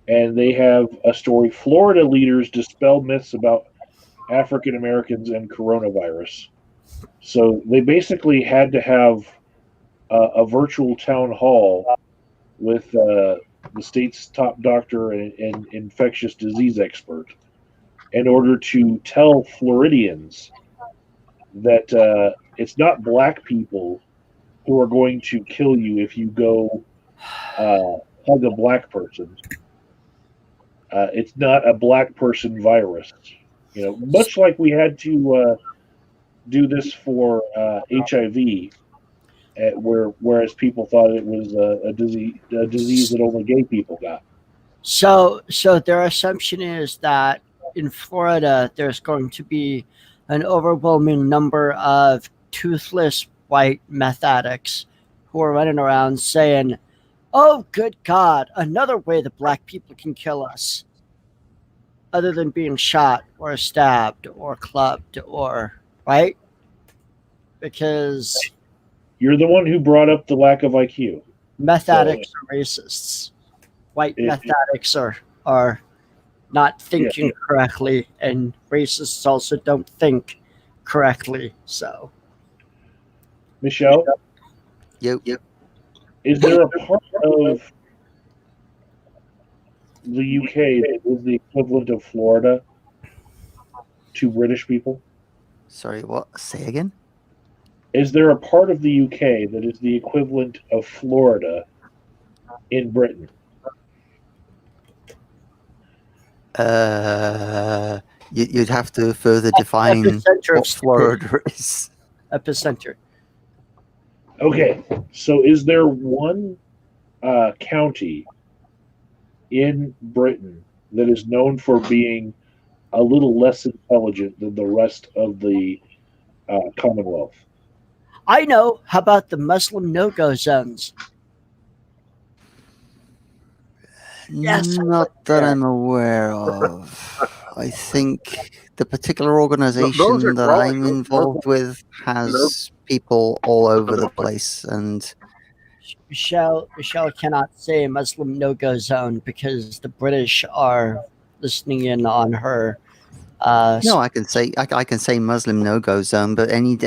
And they have a story Florida leaders dispel myths about African Americans and coronavirus. So they basically had to have a virtual town hall with the state's top doctor and infectious disease expert in order to tell Floridians that it's not black people who are going to kill you if you go hug a black person. It's not a black person virus. You know, much like we had to do this for HIV, whereas people thought it was a disease that only gay people got. So their assumption is that in Florida there's going to be an overwhelming number of toothless white meth addicts who are running around saying, "Oh, good God, another way that black people can kill us, other than being shot or stabbed or clubbed or right?" Because You're the one who brought up the lack of IQ. meth So addicts are racists. White it, meth addicts are not yeah, thinking correctly, and racists also don't think correctly. So, Michelle, Yep. is there a part of the UK that is the equivalent of Florida to British people? Sorry, what? Say again? Is there a part of the UK that is the equivalent of Florida in Britain? You'd have to further define Epicenter of what Florida is. Epicenter. Okay, so is there one county in Britain that is known for being a little less intelligent than the rest of the Commonwealth? I know. How about the Muslim no-go zones? Yes, I Not went that there. I'm aware of. I think the particular Those are organization that growing. I'm involved with has people all over the place, and Michelle cannot say Muslim no-go zone because the British are listening in on her. no, I can say Muslim no-go zone, but any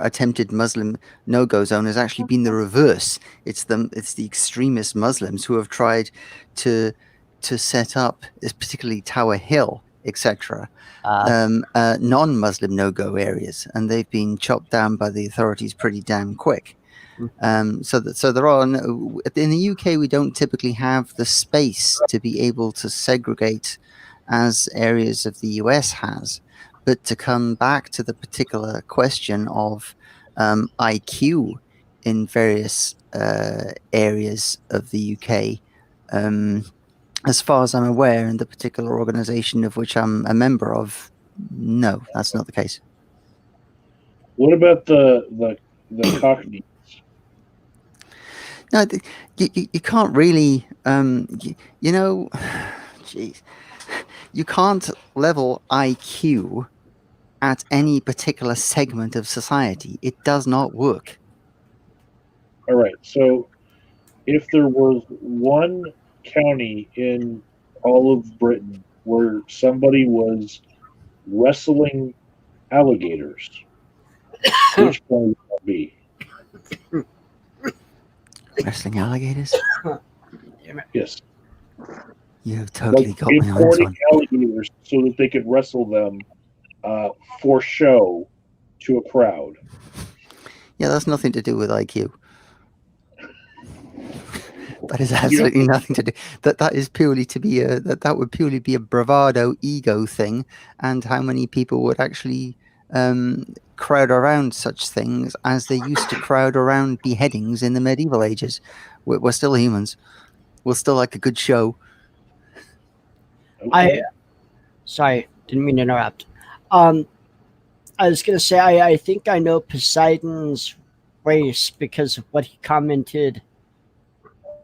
attempted Muslim no-go zone has actually been the reverse. It's the extremist Muslims who have tried to set up, particularly Tower Hill, etc. Non-Muslim no-go areas, and they've been chopped down by the authorities pretty damn quick. So there are in the UK we don't typically have the space to be able to segregate as areas of the US has. But to come back to the particular question of IQ in various areas of the UK, as far as I'm aware, in the particular organization of which I'm a member of, no, that's not the case. What about the Cockney? No, you can't really, geez, you can't level IQ at any particular segment of society. It does not work. All right, so if there was one county in all of Britain where somebody was wrestling alligators, which one would that be? Wrestling alligators? Yes. You have totally Like got me on this importing one. alligators so that they could wrestle them for show to a crowd. Yeah, that's nothing to do with IQ. That is absolutely nothing to do. That is purely to be that would purely be a bravado ego thing, and how many people would actually crowd around such things as they used to crowd around beheadings in the medieval ages. We're still humans. We'll still like a good show. Okay. Sorry, didn't mean to interrupt. I was gonna say I think I know Poseidon's race because of what he commented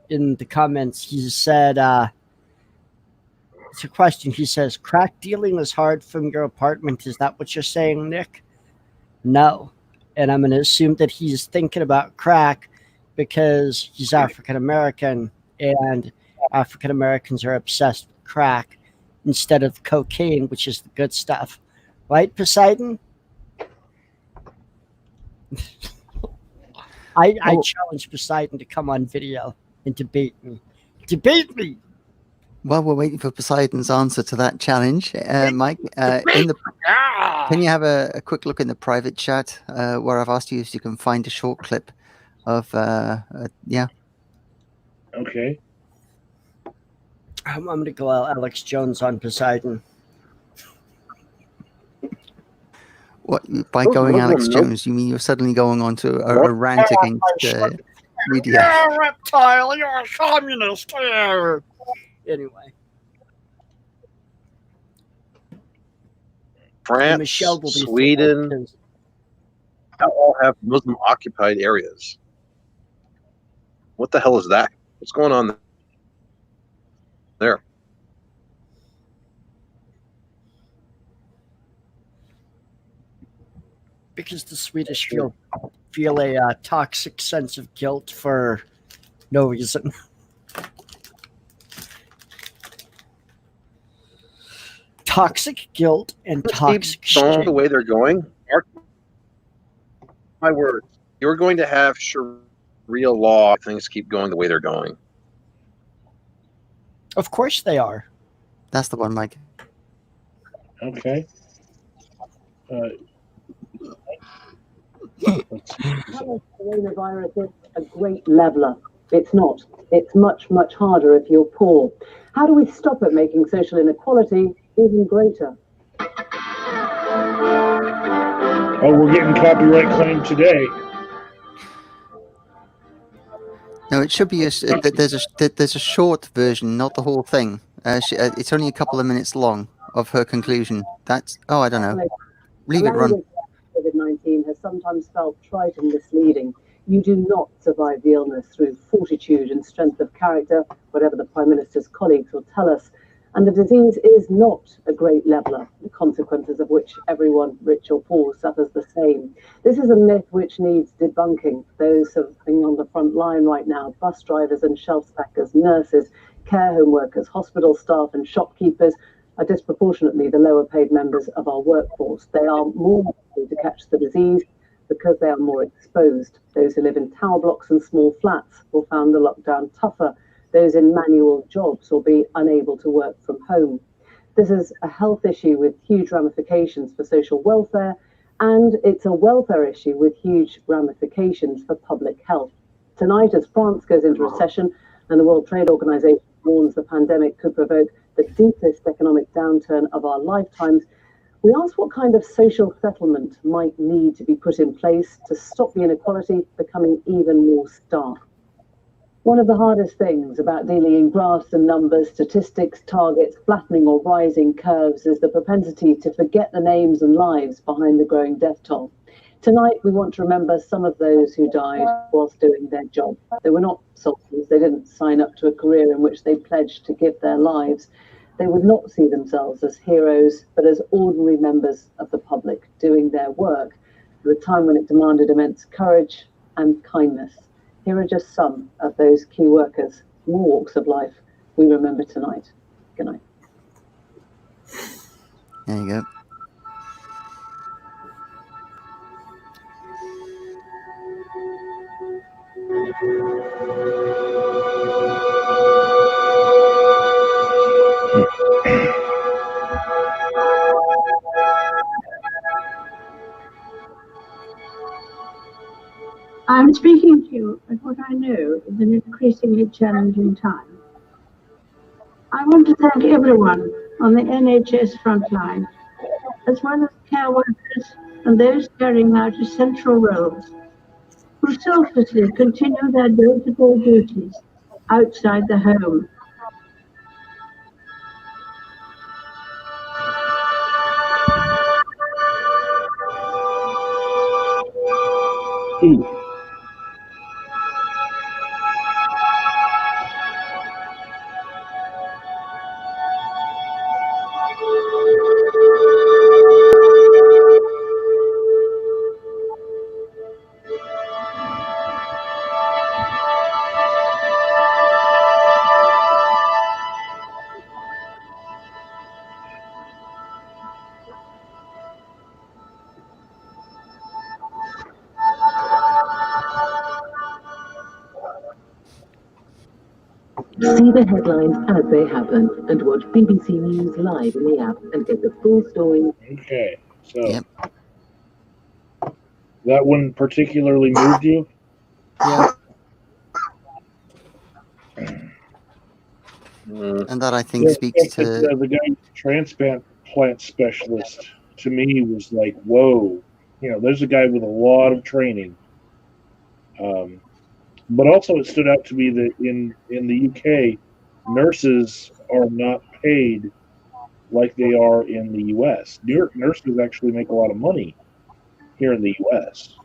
in the comments. He said, it's a question. He says, crack dealing is hard from your apartment. Is that what you're saying, Nick? No. And I'm going to assume that he's thinking about crack because he's African American and African Americans are obsessed with crack instead of cocaine, which is the good stuff. Right, Poseidon? I challenge Poseidon to come on video and debate me. Debate me! While we're waiting for Poseidon's answer to that challenge, Mike, can you have a quick look in the private chat where I've asked you if you can find a short clip of, yeah. Okay. I'm going to go out Alex Jones on Poseidon. What, by going Alex Jones, you mean you're suddenly going on to a rant against media? You're a reptile, you're a communist. Anyway. France, Sweden, all have Muslim occupied areas. What the hell is that? What's going on there? Because the Swedish feel a toxic sense of guilt for no reason. Toxic guilt and toxic shame. The way they're going, my word, you're going to have Sharia law if things keep going the way they're going. Of course they are. That's the one, Mike. Okay. Coronavirus is a great leveler. It's not. It's much, much harder if you're poor. How do we stop it making social inequality even greater? Oh, we're getting copyright claim today. No, it should be there's a short version, not the whole thing. It's only a couple of minutes long of her conclusion. That's I don't know. Leave it run. COVID-19 has sometimes felt trite and misleading. You do not survive the illness through fortitude and strength of character, whatever the Prime Minister's colleagues will tell us. And the disease is not a great leveller, the consequences of which everyone, rich or poor, suffers the same. This is a myth which needs debunking. Those suffering on the front line right now, bus drivers and shelf stackers, nurses, care home workers, hospital staff and shopkeepers, are disproportionately the lower paid members of our workforce. They are more likely to catch the disease because they are more exposed. Those who live in tower blocks and small flats will find the lockdown tougher. Those in manual jobs will be unable to work from home. This is a health issue with huge ramifications for social welfare, and it's a welfare issue with huge ramifications for public health. Tonight, as France goes into recession and the World Trade Organization warns the pandemic could provoke the deepest economic downturn of our lifetimes, we ask what kind of social settlement might need to be put in place to stop the inequality becoming even more stark. One of the hardest things about dealing in graphs and numbers, statistics, targets, flattening or rising curves is the propensity to forget the names and lives behind the growing death toll. Tonight, we want to remember some of those who died whilst doing their job. They were not soldiers. They didn't sign up to a career in which they pledged to give their lives. They would not see themselves as heroes, but as ordinary members of the public doing their work at a time when it demanded immense courage and kindness. Here are just some of those key workers from all walks of life we remember tonight. Good night. There you go. I'm speaking to you at what I know is an increasingly challenging time. I want to thank everyone on the NHS frontline, as well as care workers and those carrying out essential roles, who selflessly continue their day-to-day duties outside the home. See the headlines as they happen and watch BBC News live in the app and get the full story. Okay, so Yep. that one particularly moved you? Yeah. Mm. And that I think speaks to the guy, transplant plant specialist, to me was like, whoa, there's a guy with a lot of training. But also it stood out to me that in the UK, nurses are not paid like they are in the US. Nurses actually make a lot of money here in the US.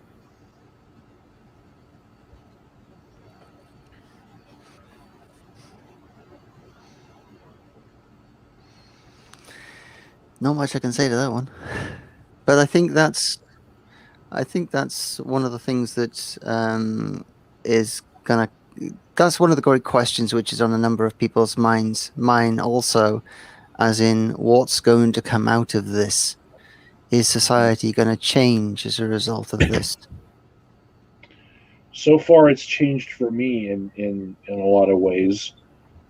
not much I can say to that one. But I think that's one of the things that is gonna. That's one of the great questions which is on a number of people's minds. Mine also, as in what's going to come out of this. Is society going to change as a result of this? So far, it's changed for me in a lot of ways.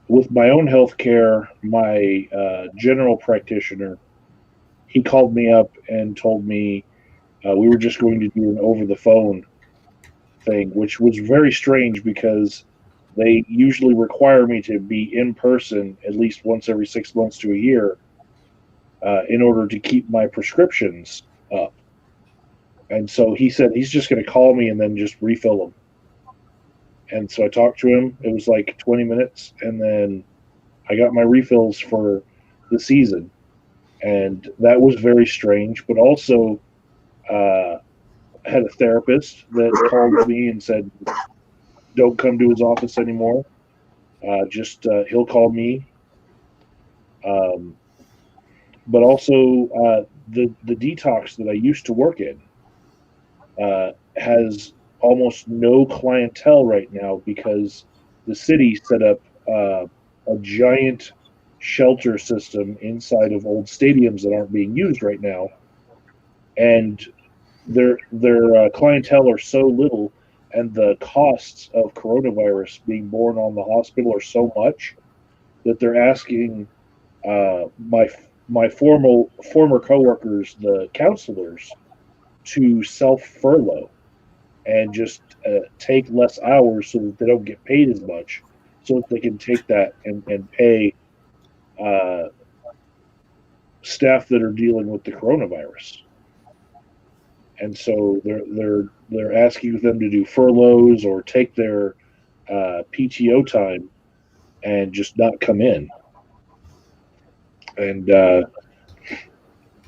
With my own health care, my general practitioner, he called me up and told me We were just going to do an over the phone thing, which was very strange because they usually require me to be in person at least once every 6 months to a year in order to keep my prescriptions up. And so he said he's just going to call me and then just refill them. And so I talked to him. It was like 20 minutes, and then I got my refills for the season. And that was very strange, but also had a therapist that called me and said, don't come to his office anymore. He'll call me. But also the detox that I used to work in has almost no clientele right now because the city set up a giant shelter system inside of old stadiums that aren't being used right now, and their clientele are so little, and the costs of coronavirus being borne on the hospital are so much that they're asking my former coworkers, the counselors, to self furlough and just take less hours so that they don't get paid as much, so that they can take that and pay staff that are dealing with the coronavirus. And so they're asking them to do furloughs or take their PTO time and just not come in. And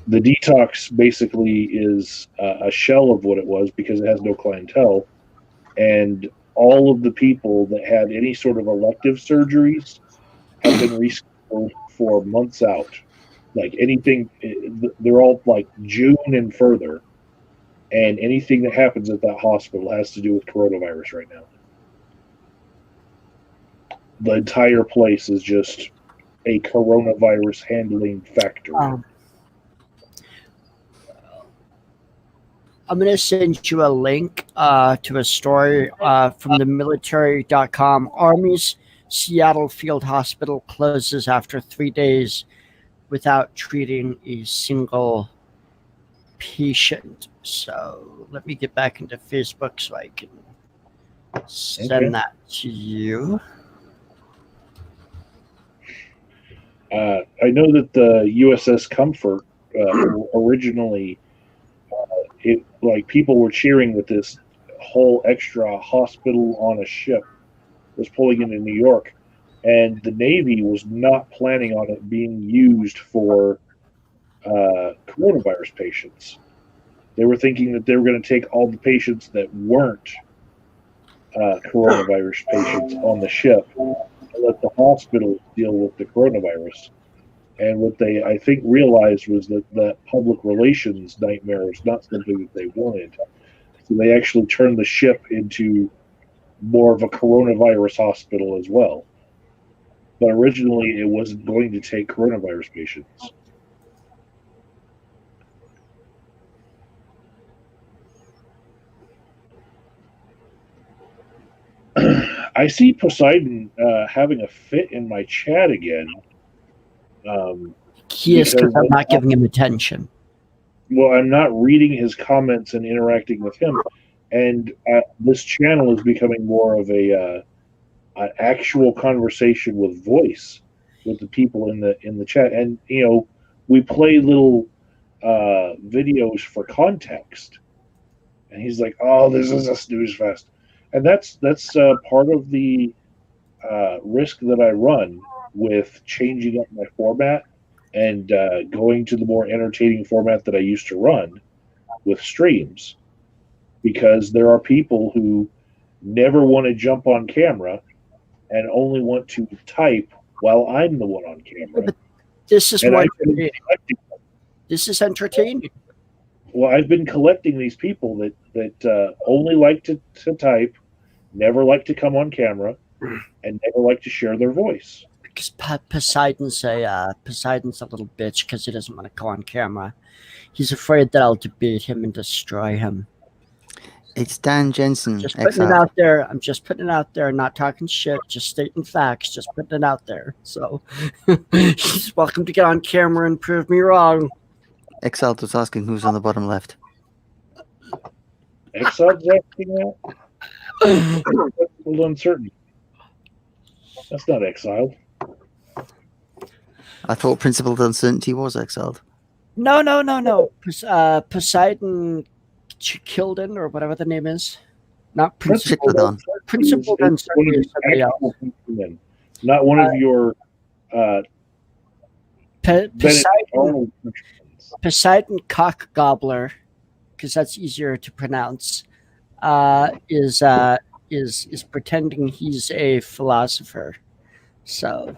the detox basically is a shell of what it was because it has no clientele. And all of the people that had any sort of elective surgeries have been rescheduled for months out. Like anything, they're all like June and further. And anything that happens at that hospital has to do with coronavirus right now. The entire place is just a coronavirus handling factory. I'm going to send you a link to a story from the military.com. Army's Seattle Field Hospital closes after 3 days without treating a single patient. So let me get back into Facebook so I can send that to you. I know that the USS Comfort originally, people were cheering that this whole extra hospital on a ship was pulling into New York, and the Navy was not planning on it being used for coronavirus patients. They were thinking that they were going to take all the patients that weren't coronavirus patients on the ship and let the hospital deal with the coronavirus. And what they, I think, realized was that public relations nightmare is not something that they wanted. So they actually turned the ship into more of a coronavirus hospital as well. But originally, it wasn't going to take coronavirus patients. I see Poseidon having a fit in my chat again. He is because I'm not giving him attention. Well, I'm not reading his comments and interacting with him, and this channel is becoming more of an actual conversation with voice with the people in the chat. And we play little videos for context. And he's like, "Oh, this is a snooze fest," and that's part of the risk that I run with changing up my format and going to the more entertaining format that I used to run with streams, because there are people who never want to jump on camera and only want to type while I'm the one on camera. But this is more entertaining. This is entertaining. Well, I've been collecting these people that only like to type, never like to come on camera, and never like to share their voice. Because Poseidon's a little bitch because he doesn't want to go on camera. He's afraid that I'll debate him and destroy him. It's Dan Jensen. Just putting it out there. I'm just putting it out there, not talking shit, just stating facts, just putting it out there. So he's welcome to get on camera and prove me wrong. Exalt was asking who's on the bottom left. Exiled is asking that? Principled uncertainty. That's not exiled. I thought Principled Uncertainty was exiled. No. Poseidon Chikilden, or whatever the name is. Not Principled. Chiclodon. Principled Is one Uncertainty of is the somebody else. actual countrymen, not one of your Benedict Poseidon, Arnold countrymen. Poseidon Cock Gobbler, because that's easier to pronounce, is pretending he's a philosopher. So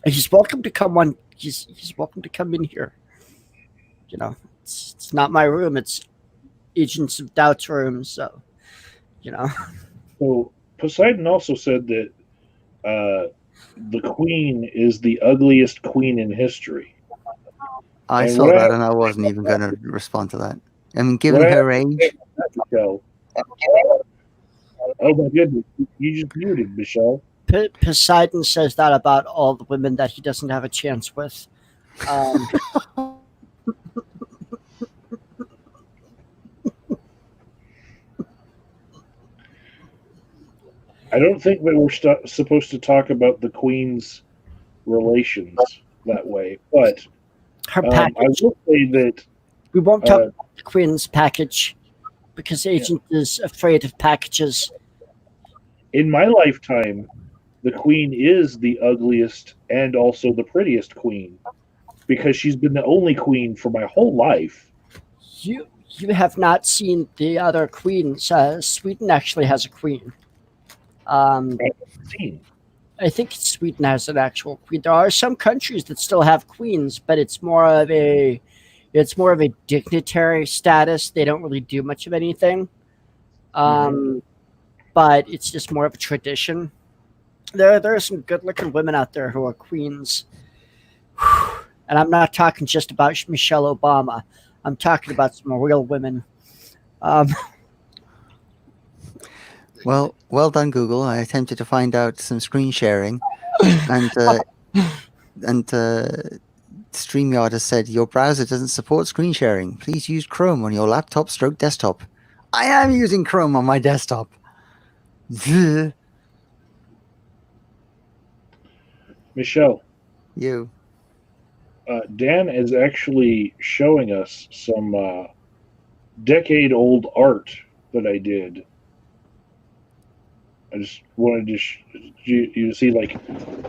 he's welcome to come on. He's welcome to come in here. You know, it's not my room. It's Agents of Doubt's room. So, you know. So Poseidon also said that the queen is the ugliest queen in history. I And saw what I that have and I to wasn't say even about going to that- respond to that. I mean, given what I her have to age, say about that, Michelle. Oh my goodness, you just muted, Michelle. Poseidon says that about all the women that he doesn't have a chance with. I don't think that we're supposed to talk about the queen's relations that way, but Her I package. will say that We won't talk uh, about the Queen's package because Agent is afraid of packages. in my lifetime, the queen is the ugliest and also the prettiest queen because she's been the only queen for my whole life. You have not seen the other queens. Sweden actually has a queen. I've seen. I think Sweden has an actual queen. There are some countries that still have queens, but it's more of a dignitary status. They don't really do much of anything. But it's just more of a tradition. There are some good looking women out there who are queens. And I'm not talking just about Michelle Obama. I'm talking about some real women. well done, Google. I attempted to find out some screen sharing, and StreamYard has said your browser doesn't support screen sharing. Please use Chrome on your laptop / desktop. I am using Chrome on my desktop. Michelle, You. Dan is actually showing us some decade-old art that I did. I just wanted to you to see, like,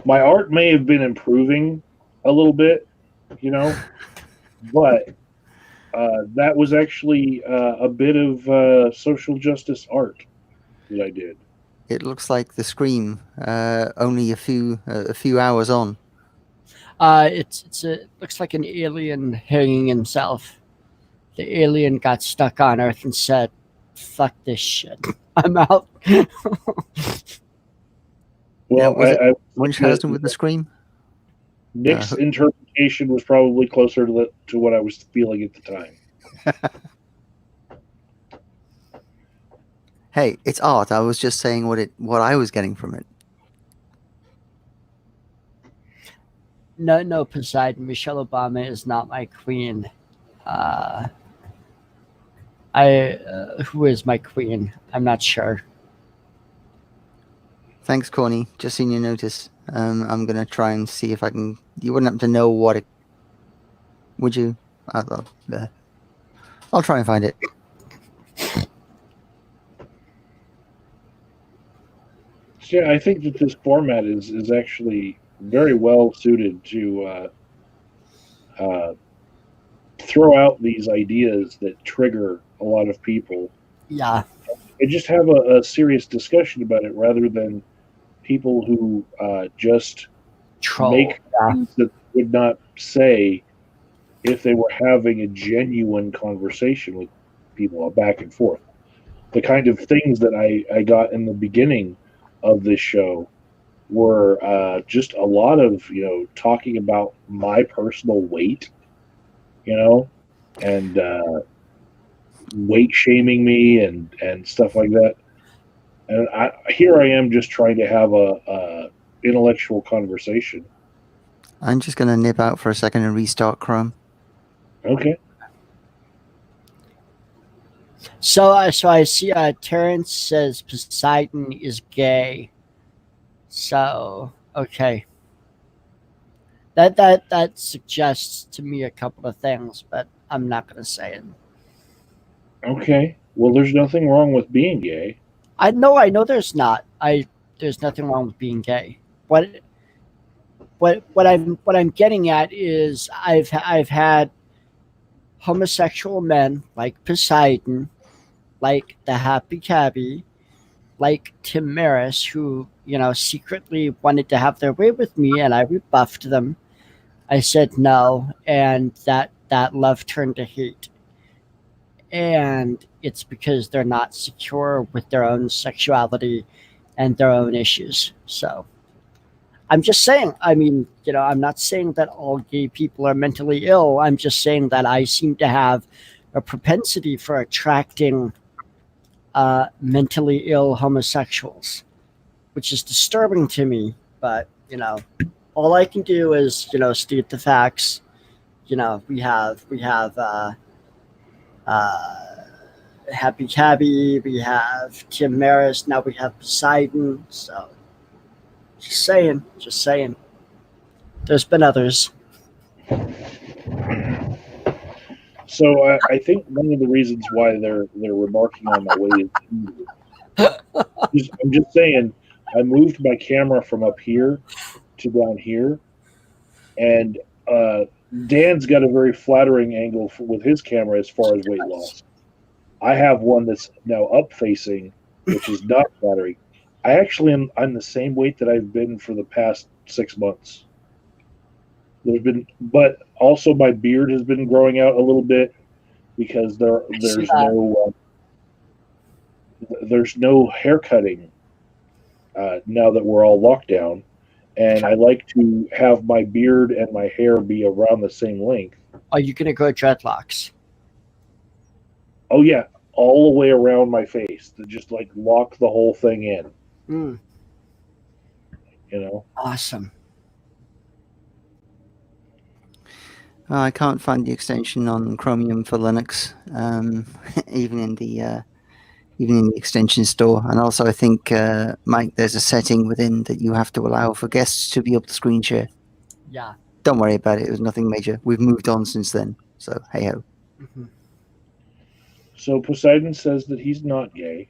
my art may have been improving a little bit, you know, but that was actually a bit of social justice art that I did. It looks like the Scream, only a few hours on. It looks like an alien hanging himself. The alien got stuck on Earth and said, "Fuck this shit, I'm out." Well, Which husband with the Scream? Nick's interpretation was probably closer to what I was feeling at the time. Hey, it's art. I was just saying what I was getting from it. No, Poseidon. Michelle Obama is not my queen. Who is my queen? I'm not sure. Thanks, Corny. Just seen your notice. I'm gonna try and see if I can. You wouldn't have to know what it. Would you? I'll try and find it. Yeah, I think that this format is actually very well suited to throw out these ideas that trigger a lot of people Yeah. and just have a serious discussion about it rather than people who just Troll. make Yeah. things that they would not say if they were having a genuine conversation with people, a back and forth. The kind of things that I got in the beginning of this show were just a lot of, talking about my personal weight, and weight shaming me and stuff like that. And here I am just trying to have a intellectual conversation. I'm just gonna nip out for a second and restart Chrome. Okay. So I see. Terrence says Poseidon is gay. So okay, that suggests to me a couple of things, but I'm not going to say it. Okay. Well, there's nothing wrong with being gay. I know there's not. There's nothing wrong with being gay. What I'm getting at is I've had homosexual men like Poseidon, like the Happy Cabby, like Tim Maris, who secretly wanted to have their way with me, and I rebuffed them. I said no, and that love turned to hate, and it's because they're not secure with their own sexuality and their own issues. So I'm just saying, I mean, I'm not saying that all gay people are mentally ill. I'm just saying that I seem to have a propensity for attracting mentally ill homosexuals, which is disturbing to me. But, all I can do is, state the facts. We have uh, Happy Cabby, we have Tim Maris, now we have Poseidon. So, just saying. There's been others. So I think one of the reasons why they're remarking on my weight is I'm just saying I moved my camera from up here to down here, and Dan's got a very flattering angle with his camera as far as weight loss. I have one that's now up facing, which is not flattering. I'm the same weight that I've been for the past 6 months. But also my beard has been growing out a little bit because there's no hair cutting now that we're all locked down, and I like to have my beard and my hair be around the same length. Are you gonna grow dreadlocks? Oh yeah, all the way around my face to just like lock the whole thing in. Mm, awesome. I can't find the extension on Chromium for Linux, even in the extension store. And also, I think, Mike, there's a setting within that you have to allow for guests to be able to screen share. Yeah. Don't worry about it. It was nothing major. We've moved on since then. So, hey ho. Mm-hmm. So Poseidon says that he's not gay,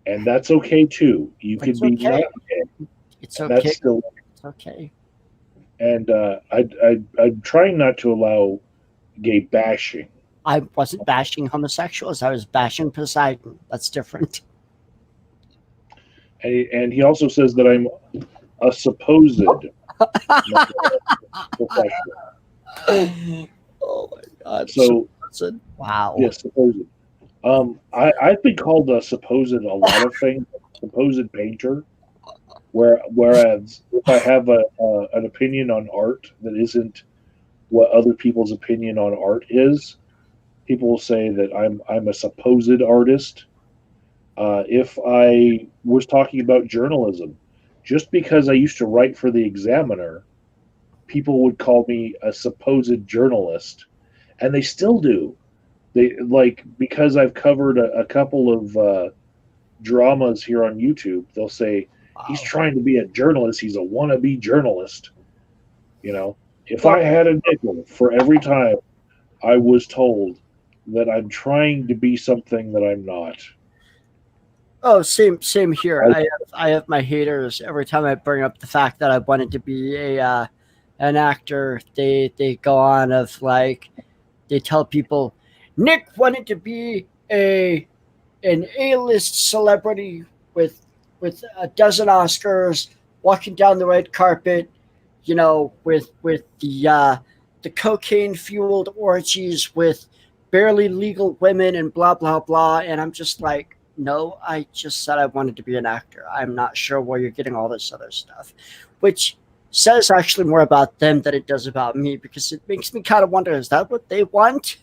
and that's okay too. You can be okay. not gay. It's okay. That's still It's okay. And I'm trying not to allow gay bashing. I wasn't bashing homosexuals. I was bashing Poseidon. That's different. And he also says that I'm a supposed professional. Oh my God. So wow. Yes, supposed. I've been called a supposed a lot of things. Supposed painter. Whereas if I have an opinion on art that isn't what other people's opinion on art is, people will say that I'm a supposed artist. If I was talking about journalism, just because I used to write for the Examiner, people would call me a supposed journalist, and they still do. They because I've covered a couple of dramas here on YouTube. They'll say he's trying to be a journalist. He's a wannabe journalist. If I had a nickel for every time I was told that I'm trying to be something that I'm not. Oh, same here. I have my haters every time I bring up the fact that I wanted to be an actor. They go on of they tell people Nick wanted to be an A-list celebrity with a dozen Oscars, walking down the red carpet, with the cocaine fueled orgies with barely legal women and blah blah blah. And I'm just like, no, I just said I wanted to be an actor. I'm not sure where you're getting all this other stuff, which says actually more about them than it does about me, because it makes me kind of wonder, is that what they want?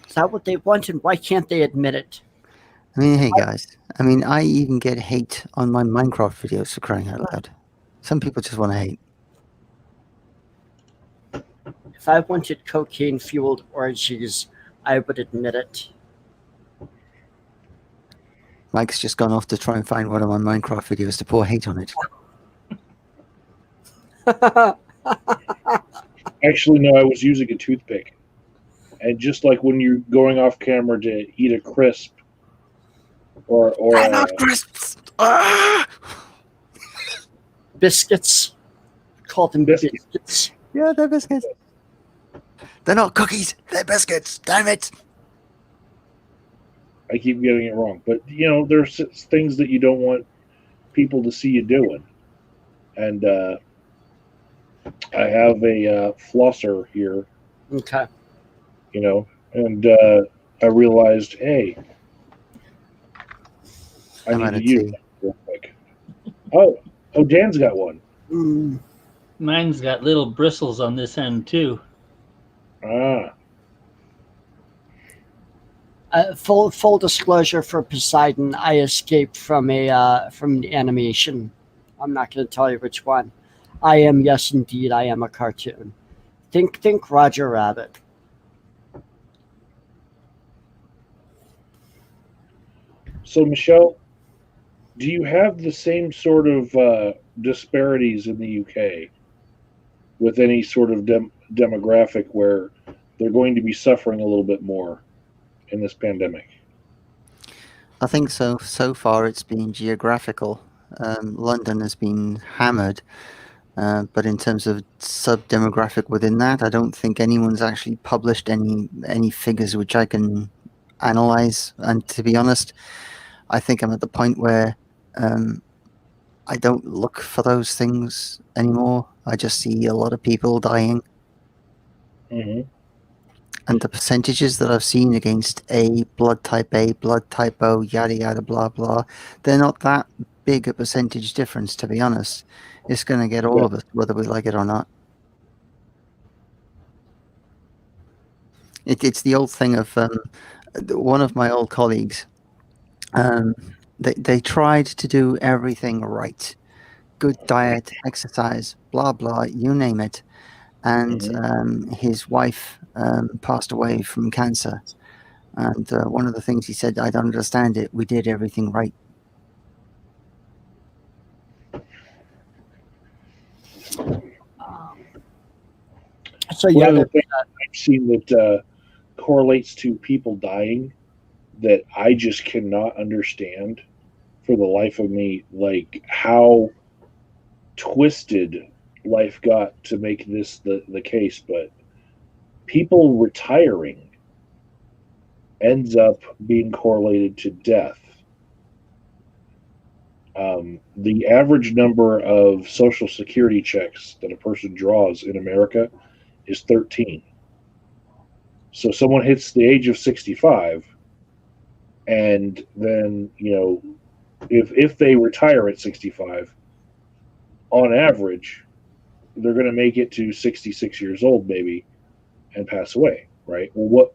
Is that what they want, and why can't they admit it? I mean, hey guys. I mean, I even get hate on my Minecraft videos, for crying out loud. Some people just want to hate. If I wanted cocaine fueled orgies, I would admit it. Mike's just gone off to try and find one of my Minecraft videos to pour hate on it. Actually, no, I was using a toothpick. And just like when you're going off camera to eat a crisp or They're not crisps. Ah! Biscuits. Call them Biscuits. biscuits. Yeah, they're biscuits. They're not cookies. They're biscuits. Damn it. I keep getting it wrong. But, there's things that you don't want people to see you doing. And I have a flosser here, Okay. and I realized, hey, I I'm need out to of use tea. that real quick. Oh, Dan's got one. Mm. Mine's got little bristles on this end too. Ah, Full disclosure for Poseidon, I escaped from the animation. I'm not going to tell you which one. I am, yes, indeed, I am a cartoon. Think Roger Rabbit. so Michelle, do you have the same sort of disparities in the UK with any sort of demographic where they're going to be suffering a little bit more in this pandemic? I think so. So far, it's been geographical. London has been hammered, but in terms of sub-demographic within that, I don't think anyone's actually published any figures which I can analyze. And to be honest, I think I'm at the point where I don't look for those things anymore. I just see a lot of people dying. Mm-hmm. And the percentages that I've seen against blood type A, blood type O, yada yada, blah blah, they're not that big a percentage difference, to be honest. It's going to get all of us, whether we like it or not. It's the old thing of one of my old colleagues. They tried to do everything right, good diet, exercise, blah blah, you name it. And his wife passed away from cancer. And one of the things he said, I don't understand it. We did everything right. So One yeah, of the things I've seen that correlates to people dying that I just cannot understand for the life of me, like how twisted life got to make this the case, but people retiring ends up being correlated to death. The average number of Social Security checks that a person draws in America is 13. So someone hits the age of 65, and then if they retire at 65, on average, they're going to make it to 66 years old, maybe, and pass away. Right? Well,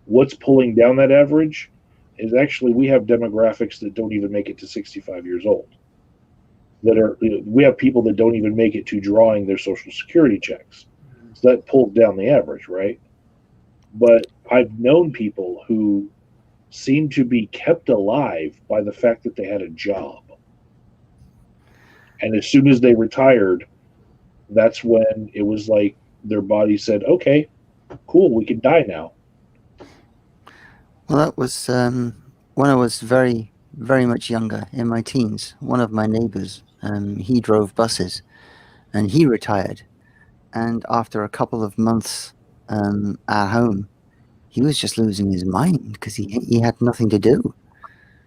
what's pulling down that average is actually we have demographics that don't even make it to 65 years old. We have people that don't even make it to drawing their Social Security checks. So that pulls down the average, right? But I've known people who seem to be kept alive by the fact that they had a job. And as soon as they retired, that's when it was like their body said, okay, cool, we can die now. Well, that was when I was very, very much younger, in my teens. One of my neighbors, he drove buses, and he retired. And after a couple of months at home, he was just losing his mind because he had nothing to do.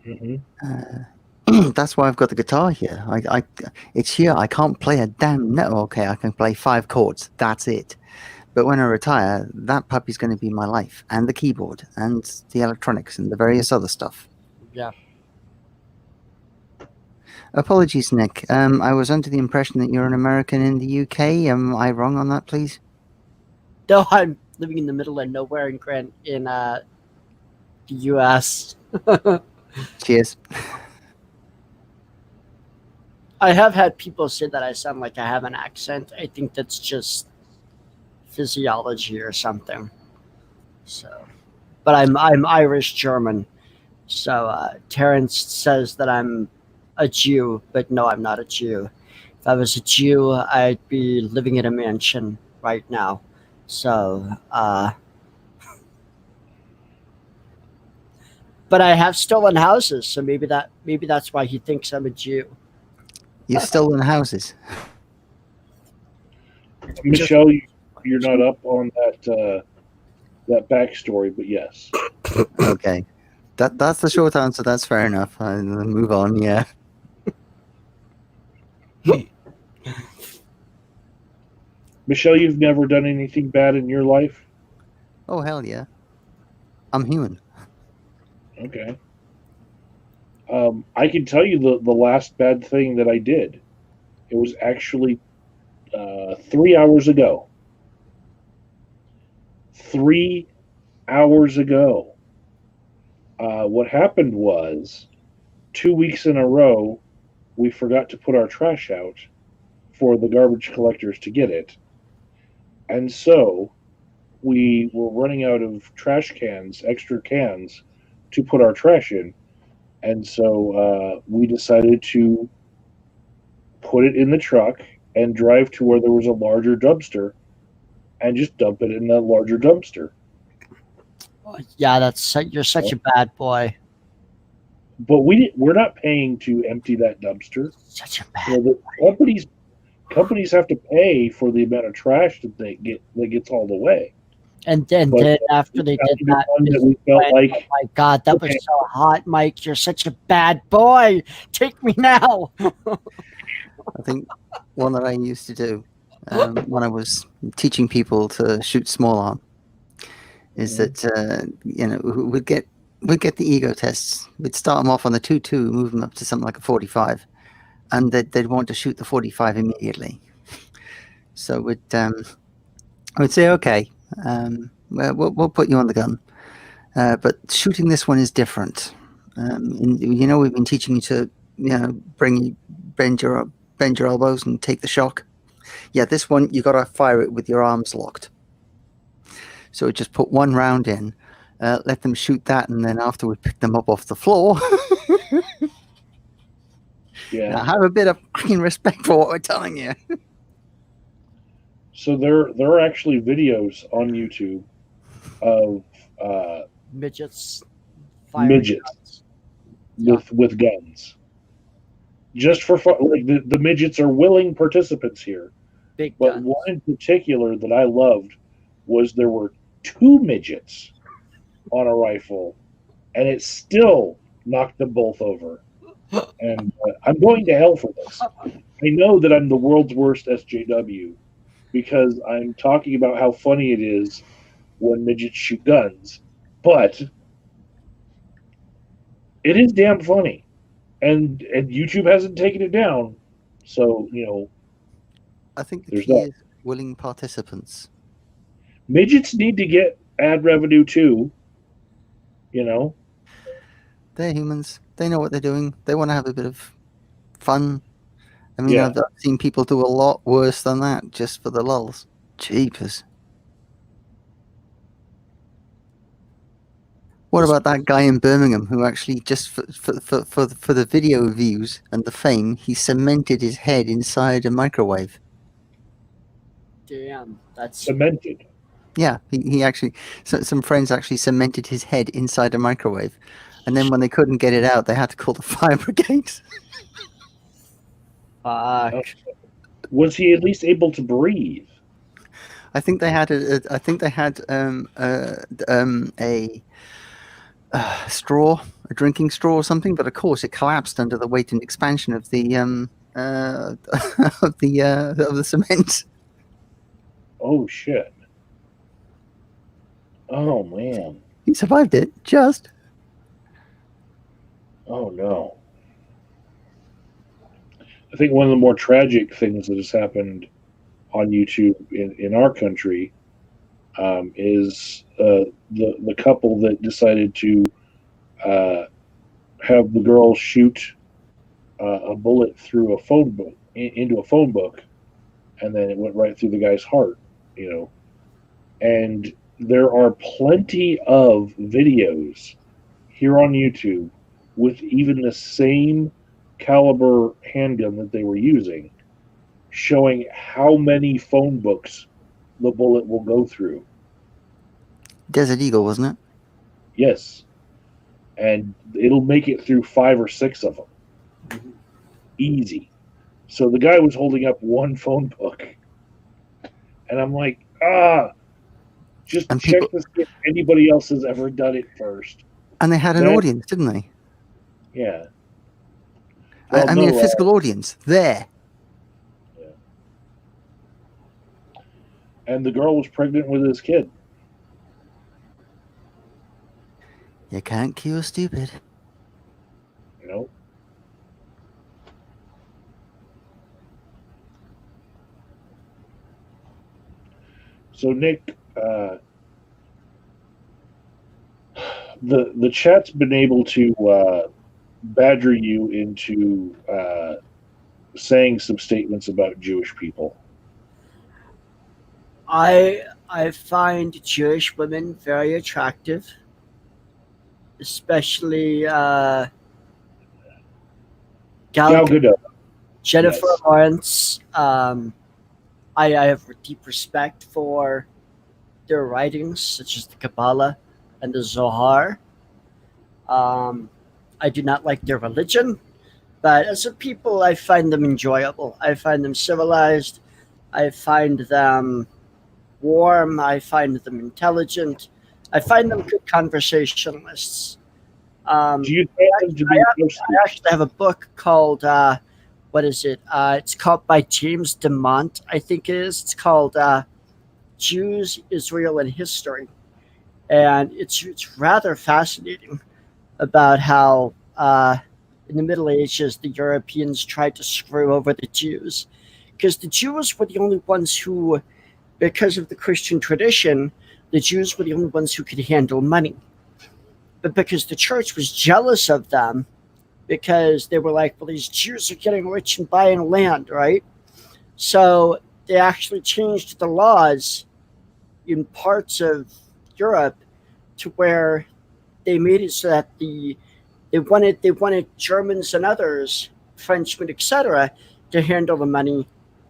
Mm-hmm. That's why I've got the guitar here. It's here. I can't play a damn note. Okay, I can play 5 chords. That's it. But when I retire, that puppy's going to be my life, and the keyboard, and the electronics, and the various other stuff. Yeah. Apologies, Nick. I was under the impression that you're an American in the UK. Am I wrong on that, please? No, I'm living in the middle of nowhere in the U.S. Cheers. I have had people say that I sound like I have an accent. I think that's just physiology or something. So, but I'm Irish German, So Terrence says that I'm a Jew, but no, I'm not a Jew. If I was a Jew, I'd be living in a mansion right now. So, but I have stolen houses, so maybe that's why he thinks I'm a Jew. You've stolen houses. Michelle, you're not up on that backstory, but yes. Okay. That's the short answer. That's fair enough. I'll move on. Yeah. Michelle, you've never done anything bad in your life? Oh hell yeah. I'm human. Okay. I can tell you the last bad thing that I did. It was actually 3 hours ago. 3 hours ago. What happened was 2 weeks in a row, we forgot to put our trash out for the garbage collectors to get it. And so we were running out of trash cans, extra cans, to put our trash in. And so we decided to put it in the truck and drive to where there was a larger dumpster and just dump it in that larger dumpster. Yeah, you're such a bad boy. But we're not paying to empty that dumpster. Such a You bad. know, the companies have to pay for the amount of trash that gets hauled away. And then, But after they did that, that we felt like, oh my God, that was okay. so hot, Mike. You're such a bad boy. Take me now. I think one that I used to do when I was teaching people to shoot small arm is that we'd get the ego tests. We'd start them off on the 2.2, move them up to something like a 45, and they'd want to shoot the 45 immediately. So I would say, okay, we'll put you on the gun, but shooting this one is different. We've been teaching you to bend your elbows and take the shock. Yeah, this one you got to fire it with your arms locked. So just put one round in, let them shoot that, and then after we pick them up off the floor, Yeah. now have a bit of fucking respect for what we're telling you. So there are actually videos on YouTube of Midgets. midgets with guns, just for fun. Like the midgets are willing participants here. Big But guns. one in particular that I loved was there were 2 midgets on a rifle, and it still knocked them both over. And I'm going to hell for this. I know that I'm the world's worst SJW because I'm talking about how funny it is when midgets shoot guns, but it is damn funny, and YouTube hasn't taken it down. So I think the There's key that. is willing participants. midgets need to get ad revenue too. They're humans. They know what they're doing. They want to have a bit of fun. I mean, Yeah. I've seen people do a lot worse than that just for the lulls. Jeepers. What about that guy in Birmingham who actually just for the video views and the fame, he cemented his head inside a microwave? Damn, that's Cemented. Yeah, he actually, some friends actually cemented his head inside a microwave. And then when they couldn't get it out, they had to call the fire brigade. fuck. Was he at least able to breathe? I think they had a straw, a drinking straw or something, but of course it collapsed under the weight and expansion of the of the cement. Oh shit. Oh man. He survived it, just. Oh no. I think one of the more tragic things that has happened on YouTube in our country is the couple that decided to have the girl shoot a bullet through a phone book into a phone book, and then it went right through the guy's heart. And there are plenty of videos here on YouTube with even the same caliber handgun that they were using, showing how many phone books the bullet will go through. Desert Eagle, wasn't it? Yes. And it'll make it through 5 or 6 of them. Easy. So the guy was holding up one phone book. And I'm like, just And check people- to see if anybody else has ever done it first. And they had an That- audience, didn't they? Yeah. I mean, a no, physical audience there. and the girl was pregnant with his kid. You can't cure stupid. You know? So Nick, the chat's been able to badger you into saying some statements about Jewish people. I find Jewish women very attractive, especially Gal Gal Gadot. Jennifer Yes. Lawrence. I have deep respect for their writings, such as the Kabbalah and the Zohar. I do not like their religion, but as a people, I find them enjoyable. I find them civilized. I find them warm. I find them intelligent. I find them good conversationalists. Do you find them to be mostly? I actually have a book called what is it? It's called by James DeMont, I think it is. It's called Jews, Israel, and History, and it's rather fascinating about how in the Middle Ages the Europeans tried to screw over the Jews, because the Jews were the only ones who, because of the Christian tradition, the Jews were the only ones who could handle money. But because the church was jealous of them, because they were like, well, these Jews are getting rich and buying land, right? So they actually changed the laws in parts of Europe to where they made it so that they wanted Germans and others, Frenchmen, etc., to handle the money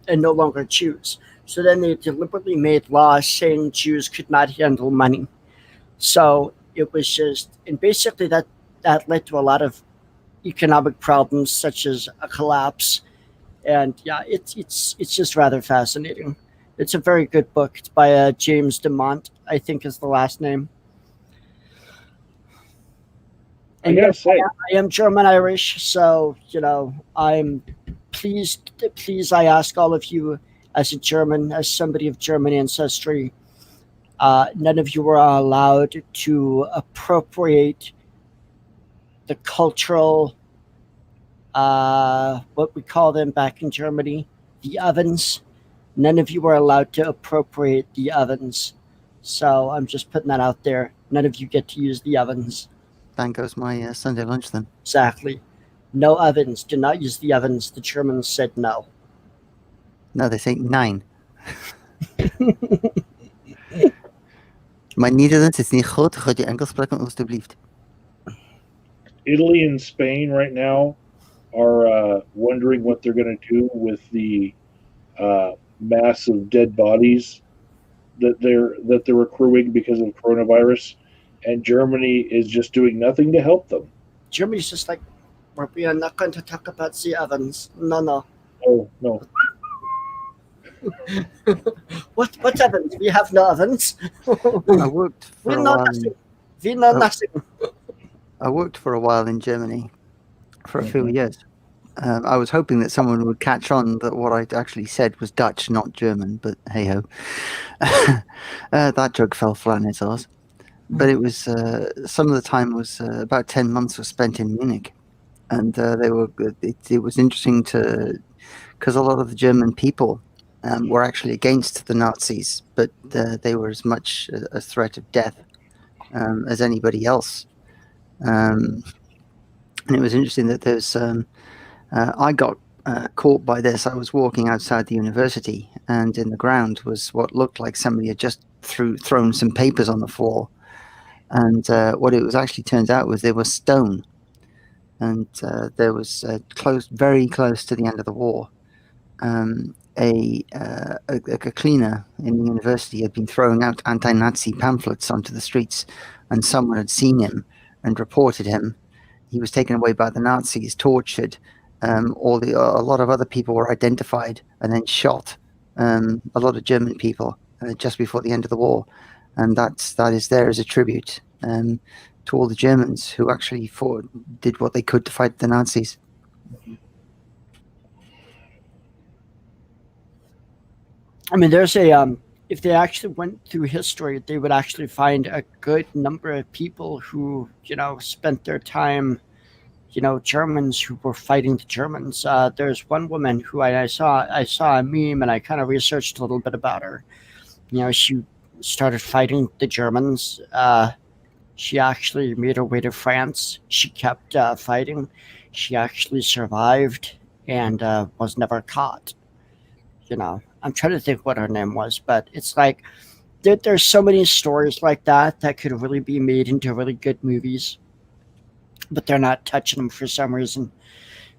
and no longer Jews. So then they deliberately made laws saying Jews could not handle money. So it was just, and basically that led to a lot of economic problems, such as a collapse. And yeah, it's just rather fascinating. It's a very good book. It's by James DeMont, I think is the last name. I gotta say, I am German Irish, so I'm pleased. Please, I ask all of you, as a German, as somebody of German ancestry, none of you are allowed to appropriate the cultural, what we call them back in Germany, the ovens. None of you are allowed to appropriate the ovens. So I'm just putting that out there. None of you get to use the ovens. That goes my Sunday lunch then. Exactly. No ovens. Do not use the ovens. The Germans said no. No, they say 9. Mijn Nederlands is niet goed. Gaat je Engels spreken alstublieft? Italy and Spain right now are wondering what they're going to do with the mass of dead bodies that they're accruing because of coronavirus, and Germany is just doing nothing to help them. Germany's just like, we are not going to talk about the ovens. No. Oh no! What ovens? We have no ovens. I worked for We a know while. nothing. We know nothing. I worked for a while in Germany for a few years. I was hoping that someone would catch on that what I actually said was Dutch, not German, but hey ho. That joke fell flat in its arse. But it was some of the time was about 10 months was spent in Munich, and it was interesting because a lot of the German people were actually against the Nazis, but they were as much a threat of death as anybody else. And it was interesting that there's I got caught by this. I was walking outside the university, and in the ground was what looked like somebody had just thrown some papers on the floor. And what it was actually turns out was they were stone. And there was very close to the end of the war, a cleaner in the university had been throwing out anti-Nazi pamphlets onto the streets, and someone had seen him and reported him. He was taken away by the Nazis, tortured. A lot of other people were identified and then shot. A lot of German people just before the end of the war, and that is there as a tribute to all the Germans who actually did what they could to fight the Nazis. I mean, there's a if they actually went through history, they would actually find a good number of people who, spent their time, Germans who were fighting the Germans. There's one woman who I saw a meme, and I kind of researched a little bit about her. She started fighting the Germans. She actually made her way to France. She kept fighting. She actually survived and was never caught. I'm trying to think what her name was, but it's like there's so many stories like that could really be made into really good movies, but they're not touching them for some reason,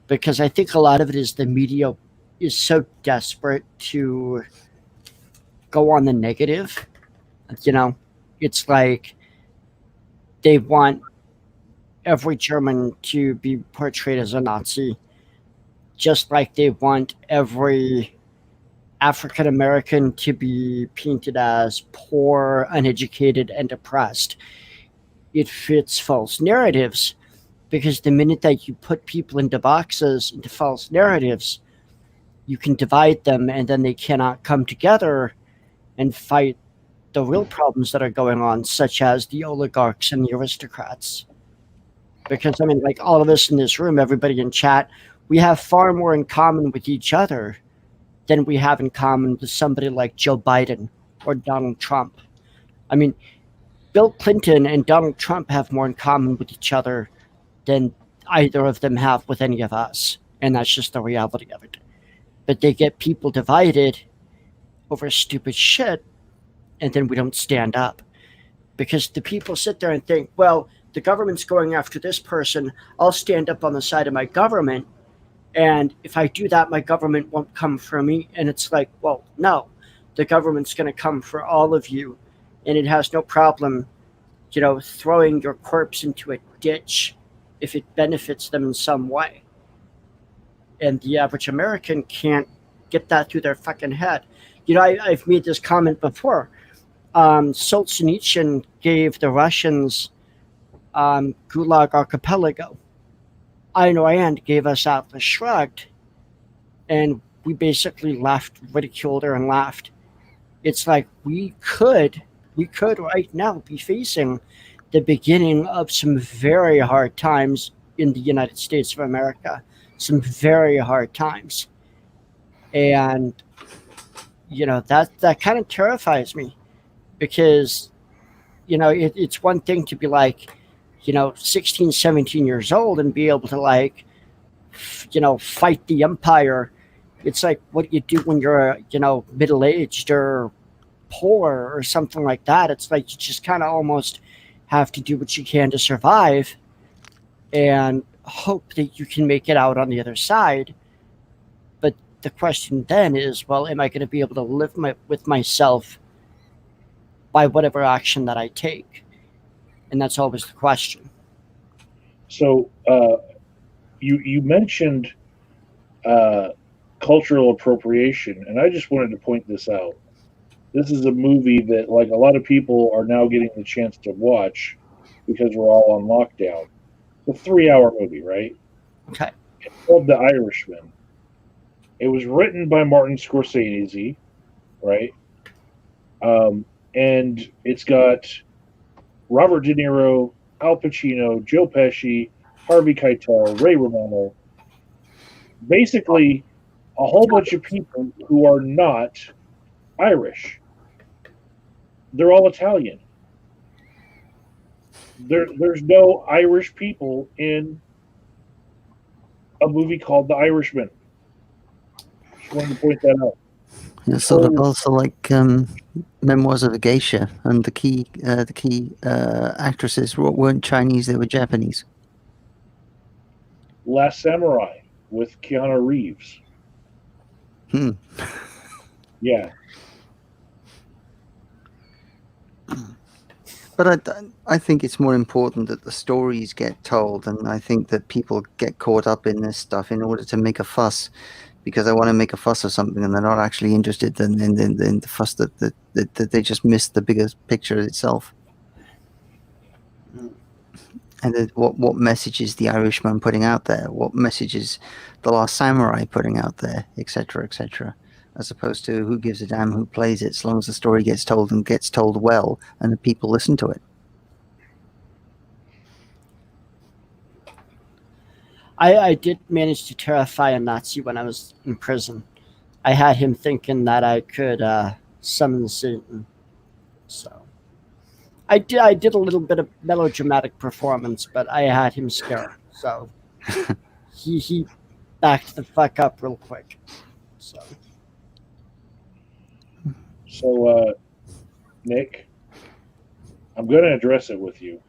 because I think a lot of it is the media is so desperate to go on the negative. It's like they want every German to be portrayed as a Nazi, just like they want every African American to be painted as poor, uneducated, and depressed. It fits false narratives, because the minute that you put people into boxes, into false narratives, you can divide them, and then they cannot come together and fight the real problems that are going on, such as the oligarchs and the aristocrats. Because, I mean, like all of us in this room, everybody in chat, we have far more in common with each other than we have in common with somebody like Joe Biden or Donald Trump. I mean, Bill Clinton and Donald Trump have more in common with each other than either of them have with any of us. And that's just the reality of it. But they get people divided over stupid shit, and then we don't stand up. Because the people sit there and think, well, the government's going after this person, I'll stand up on the side of my government, and if I do that, my government won't come for me. And it's like, well, no, the government's going to come for all of you, and it has no problem, throwing your corpse into a ditch if it benefits them in some way. And the average American can't get that through their fucking head. I've made this comment before. Solzhenitsyn gave the Russians Gulag Archipelago. Ayn Rand gave us Atlas Shrugged, and we basically laughed, ridiculed her, and laughed. It's like we could right now be facing the beginning of some very hard times in the United States of America, some very hard times. And, that kind of terrifies me, because, it's one thing to be like, 16, 17 years old and be able to fight the empire. It's like what you do when you're, middle-aged or poor or something like that. It's like you just kind of almost have to do what you can to survive and hope that you can make it out on the other side. But the question then is, well, am I going to be able to live with myself by whatever action that I take? And that's always the question. So you mentioned cultural appropriation, and I just wanted to point this out. This is a movie that, like, a lot of people are now getting the chance to watch because we're all on lockdown. It's a 3-hour movie, right? Okay. It's called The Irishman. It was written by Martin Scorsese, right? And it's got Robert De Niro, Al Pacino, Joe Pesci, Harvey Keitel, Ray Romano. Basically, a whole bunch of people who are not Irish. They're all Italian. There's no Irish people in a movie called The Irishman. Just wanted to point that out. It's sort of also like Memoirs of a Geisha, and the key actresses weren't Chinese; they were Japanese. Last Samurai with Keanu Reeves. Hmm. Yeah. But I think it's more important that the stories get told, and I think that people get caught up in this stuff in order to make a fuss, because they want to make a fuss of something and they're not actually interested in the fuss that they just miss the bigger picture itself. And what message is the Irishman putting out there? What message is the Last Samurai putting out there, etc., etc., as opposed to who gives a damn who plays it, as long as the story gets told and gets told well, and the people listen to it. I did manage to terrify a Nazi when I was in prison. I had him thinking that I could summon Satan. So I did a little bit of melodramatic performance, but I had him scared. So he backed the fuck up real quick. So, Nick, I'm going to address it with you.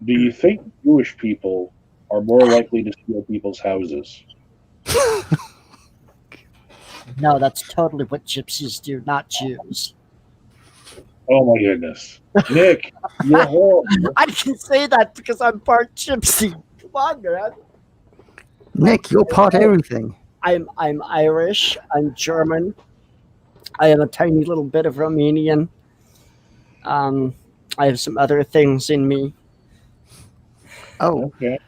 Do you think Jewish people are more likely to steal people's houses? No, that's totally what gypsies do, not Jews. Oh my goodness, Nick, you're horrible. I can say that because I'm part gypsy. Come on, man. Nick, you're part everything. I'm Irish. I'm German. I have a tiny little bit of Romanian. I have some other things in me. Oh, Okay.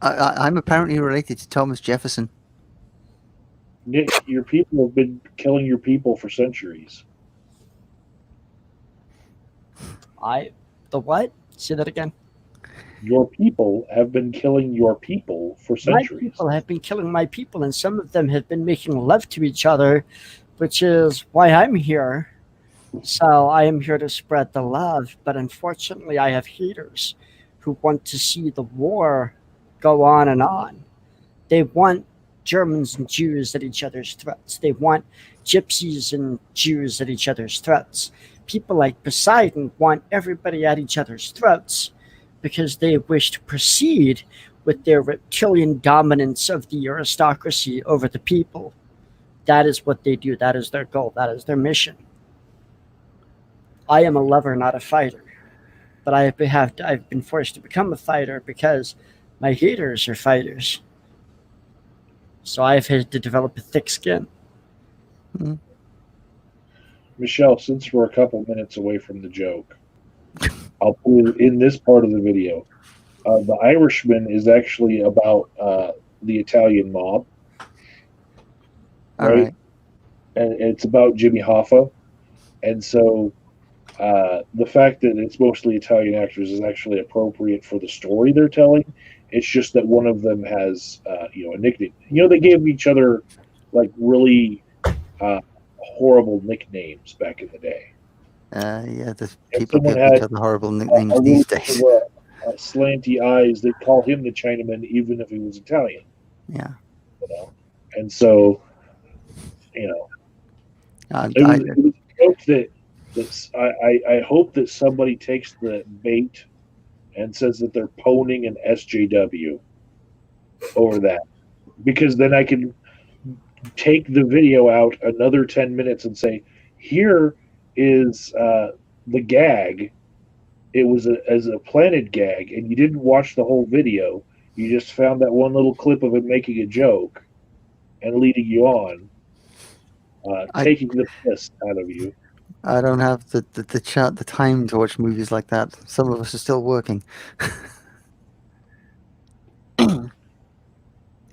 I'm apparently related to Thomas Jefferson. Nick, your people have been killing your people for centuries. The what? Say that again. Your people have been killing your people for My centuries. people have been killing my people, and some of them have been making love to each other, which is why I'm here. So I am here to spread the love, but unfortunately I have haters who want to see the war go on and on. They want Germans and Jews at each other's throats. They want gypsies and Jews at each other's throats. People like Poseidon want everybody at each other's throats because they wish to proceed with their reptilian dominance of the aristocracy over the people. That is what they do. That is their goal. That is their mission. I am a lover, not a fighter. But I've been forced to become a fighter because my haters are fighters. So I've had to develop a thick skin. Mm-hmm. Michelle, since we're a couple minutes away from the joke, I'll put it in this part of the video. The Irishman is actually about the Italian mob. All right. And it's about Jimmy Hoffa. And so the fact that it's mostly Italian actors is actually appropriate for the story they're telling. It's just that one of them has, a nickname. They gave each other like really horrible nicknames back in the day. Yeah, the If people someone give had each other horrible nicknames a these little days. bit of, slanty eyes, they'd call him the Chinaman even if he was Italian. Yeah. And so, it was a joke I hope that somebody takes the bait and says that they're poning an SJW over that, because then I can take the video out another 10 minutes and say, here is the gag. It was as a planted gag, and you didn't watch the whole video. You just found that one little clip of him making a joke and leading you on, taking the piss out of you. I don't have the time to watch movies like that. Some of us are still working.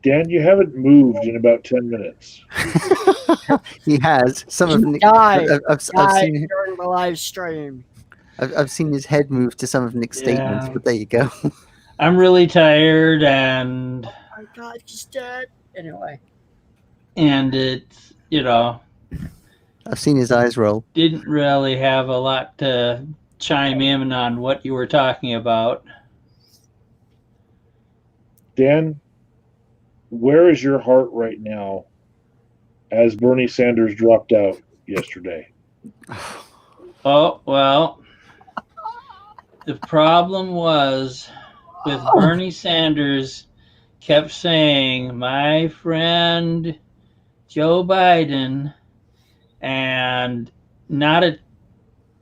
Dan, you haven't moved in about 10 minutes. He has. Some of Nick. Died I've seen during the live stream. I've seen his head move to some of Nick's statements, but there you go. I'm really tired, and Oh my God, he's dead. Anyway. And it's, I've seen his eyes roll. Didn't really have a lot to chime in on what you were talking about. Dan, where is your heart right now as Bernie Sanders dropped out yesterday. Oh, well, the problem was with Bernie Sanders kept saying, my friend Joe Biden, and not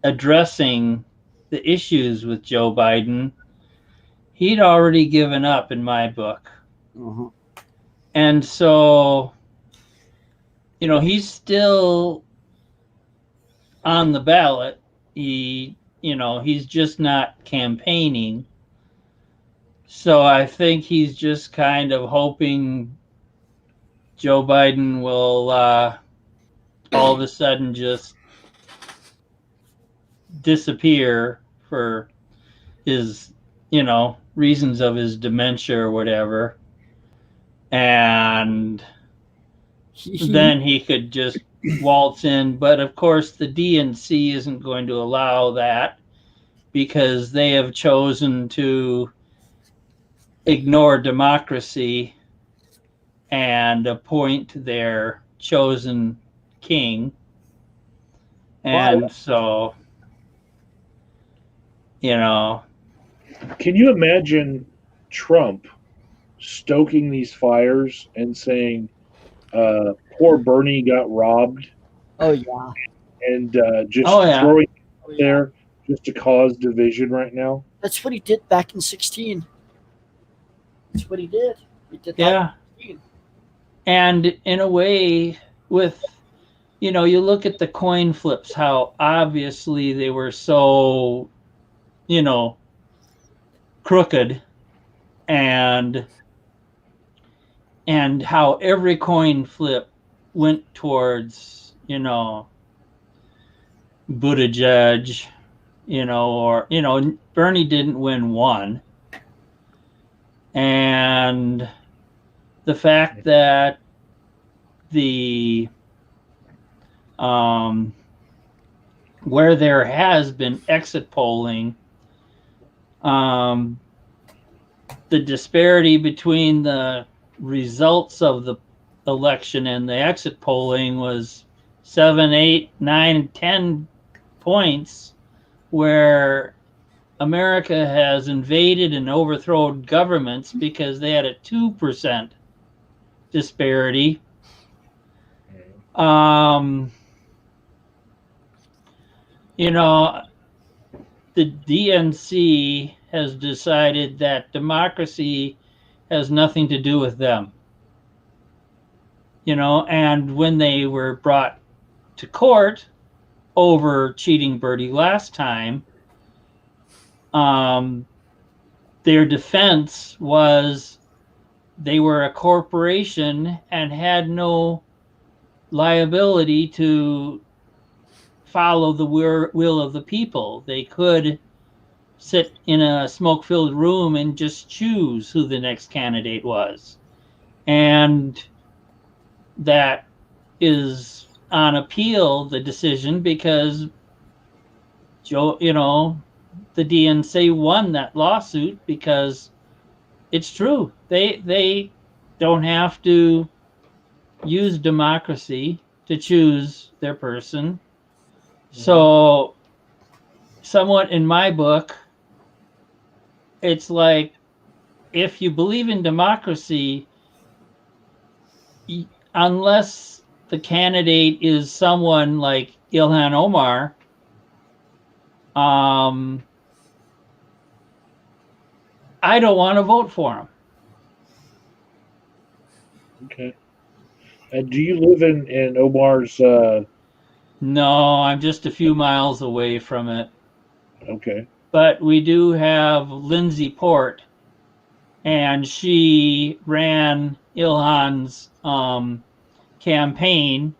addressing the issues with Joe Biden. He'd already given up in my book. Mhm. And so, he's still on the ballot. He's just not campaigning. So I think he's just kind of hoping Joe Biden will all of a sudden just disappear for his, reasons of his dementia or whatever. And then he could just waltz in. But of course, the DNC isn't going to allow that because they have chosen to ignore democracy and appoint their chosen king. And so, Can you imagine Trump stoking these fires and saying, poor Bernie got robbed, Oh yeah. and just Oh, yeah. throwing it Oh, yeah. there just to cause division right now? That's what he did back in 16. That's what he did. He did that. Yeah. And in a way, with, you look at the coin flips, how obviously they were so, crooked, and how every coin flip went towards, Buttigieg, or, Bernie didn't win one. And the fact that the where there has been exit polling, the disparity between the results of the election and the exit polling was 7, 8, 9, 10 points, where America has invaded and overthrown governments because they had a 2% disparity. The DNC has decided that democracy has nothing to do with them. And when they were brought to court over cheating Bertie last time, their defense was they were a corporation and had no liability to follow the will of the people. They could sit in a smoke-filled room and just choose who the next candidate was. And that is on appeal, the decision, because Joe, the DNC won that lawsuit because it's true. They don't have to use democracy to choose their person. So, somewhat in my book, it's like, if you believe in democracy, unless the candidate is someone like Ilhan Omar, I don't want to vote for him. Okay. And do you live in Omar's? No, I'm just a few miles away from it. Okay. But we do have Lindsay Port, and she ran Ilhan's campaign,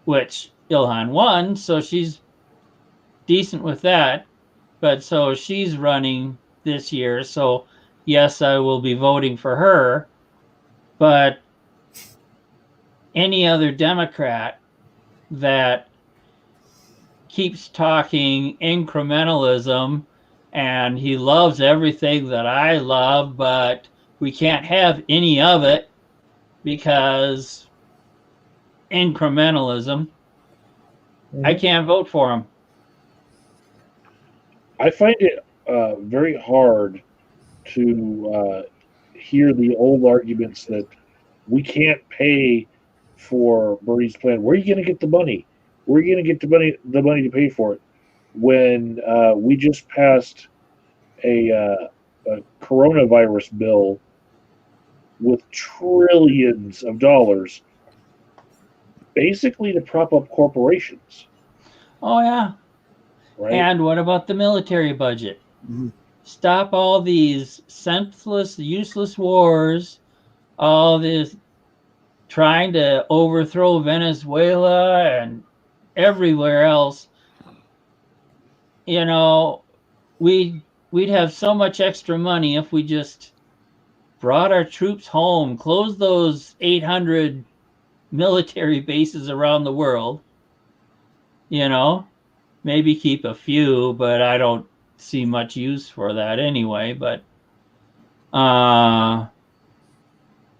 which Ilhan won, so she's decent with that. But so she's running this year, so yes, I will be voting for her. But any other Democrat that keeps talking incrementalism and he loves everything that I love, but we can't have any of it because incrementalism, I can't vote for him. I find it very hard to hear the old arguments that we can't pay for Bernie's plan. Where are you going to get the money? Where are you going to get the money to pay for it? When we just passed a coronavirus bill with trillions of dollars, basically to prop up corporations. Oh yeah. Right? And what about the military budget? Stop all these senseless, useless wars, all this trying to overthrow Venezuela and everywhere else. You know, we'd have so much extra money if we just brought our troops home, closed those 800 military bases around the world. You know, maybe keep a few, but I don't see much use for that anyway. But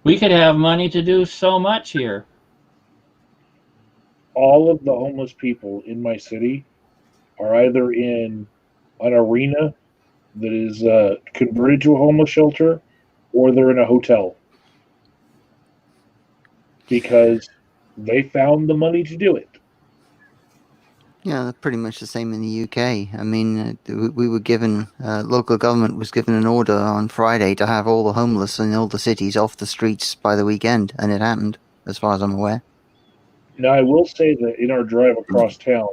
we could have money to do so much here. All of the homeless people in my city are either in an arena that is converted to a homeless shelter, or they're in a hotel because they found the money to do it. Yeah, pretty much the same in the UK. I mean, we were given, local government was given an order on Friday to have all the homeless in all the cities off the streets by the weekend, and it happened, as far as I'm aware. Now, I will say that in our drive across town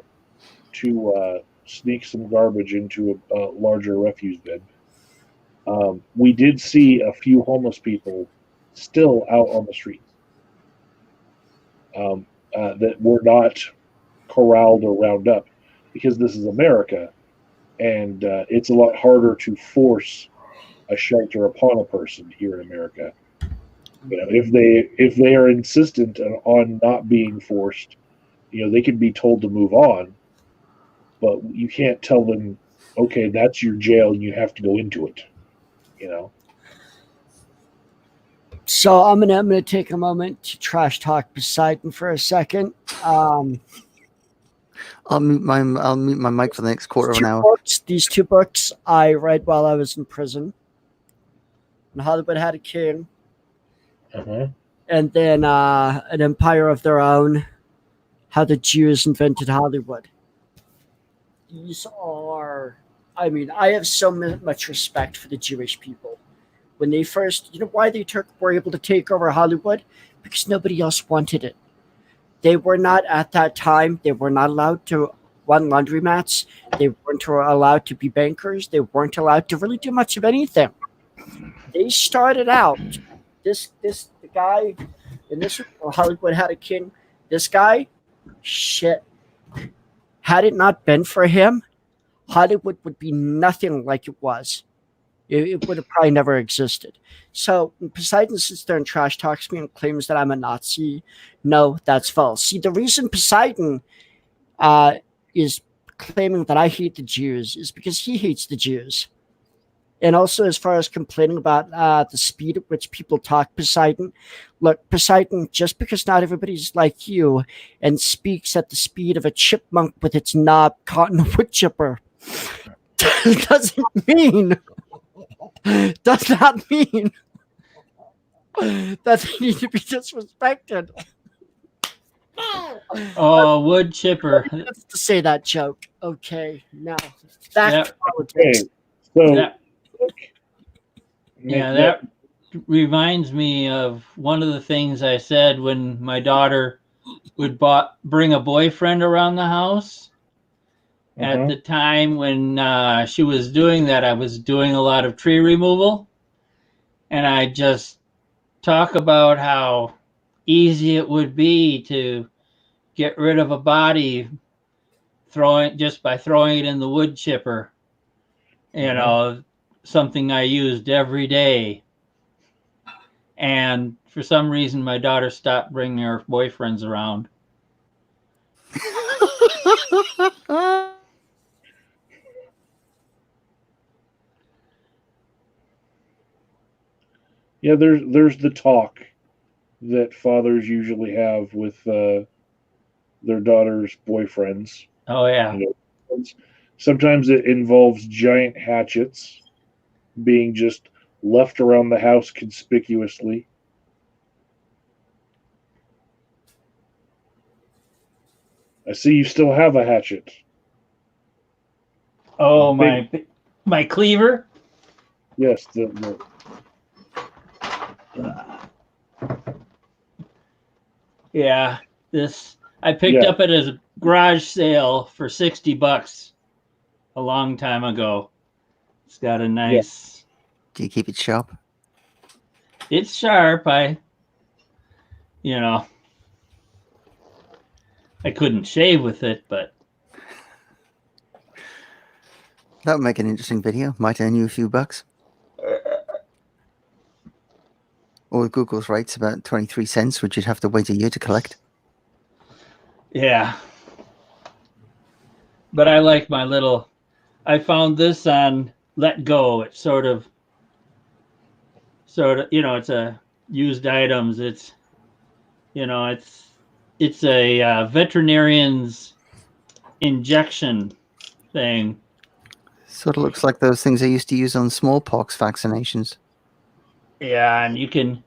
to sneak some garbage into a larger refuse bin, we did see a few homeless people still out on the streets that were not corralled or round up, because this is America, and it's a lot harder to force a shelter upon a person here in America. You know, if they are insistent on not being forced, you know, they can be told to move on, but you can't tell them, okay, that's your jail and you have to go into it. You know. So I'm gonna take a moment to trash talk Poseidon for a second. I'll mute my mic for the next quarter of an hour. These two books I read while I was in prison. And Hollywood Had a King. And then An Empire of Their Own, How the Jews Invented Hollywood. These are, I mean, I have so much respect for the Jewish people. When they first, you know why they were able to take over Hollywood? Because nobody else wanted it. They were not, at that time, they were not allowed to run laundromats. They weren't allowed to be bankers. They weren't allowed to really do much of anything. They started out, the guy, in this Hollywood Had a King, this guy, shit. Had it not been for him, Hollywood would be nothing like it was. It would have probably never existed. So Poseidon sits there and trash talks me and claims that I'm a Nazi. No, that's false. See, the reason Poseidon is claiming that I hate the Jews is because he hates the Jews. And also, as far as complaining about the speed at which people talk, Poseidon, look, Poseidon, just because not everybody's like you and speaks at the speed of a chipmunk with its knob caught in a wood chipper, does not mean that they need to be disrespected. Oh, wood chipper. Let's to say that joke. Okay, now back to politics. Okay, so that reminds me of one of the things I said when my daughter would bring a boyfriend around the house. At the time when she was doing that, I was doing a lot of tree removal, and I just talk about how easy it would be to get rid of a body just by throwing it in the wood chipper. You know, something I used every day. And for some reason, my daughter stopped bringing her boyfriends around. Yeah, there's the talk that fathers usually have with their daughters' boyfriends. Oh yeah. You know, sometimes it involves giant hatchets being just left around the house conspicuously. I see you still have a hatchet. Oh Big- my cleaver. Yes, Yeah, this I picked Yeah. up at a garage sale for $60 a long time ago. It's got a nice. Do you keep it sharp? It's sharp. You know, I couldn't shave with it, but That would make an interesting video. Might earn you a few bucks. Or with Google's rates, about 23 cents, which you'd have to wait a year to collect. yeah. But I like my little. I found this on Let Go. It's sort of, it's a used items. It's, it's a veterinarian's injection thing. Sort of looks like those things they used to use on smallpox vaccinations. Yeah, and you can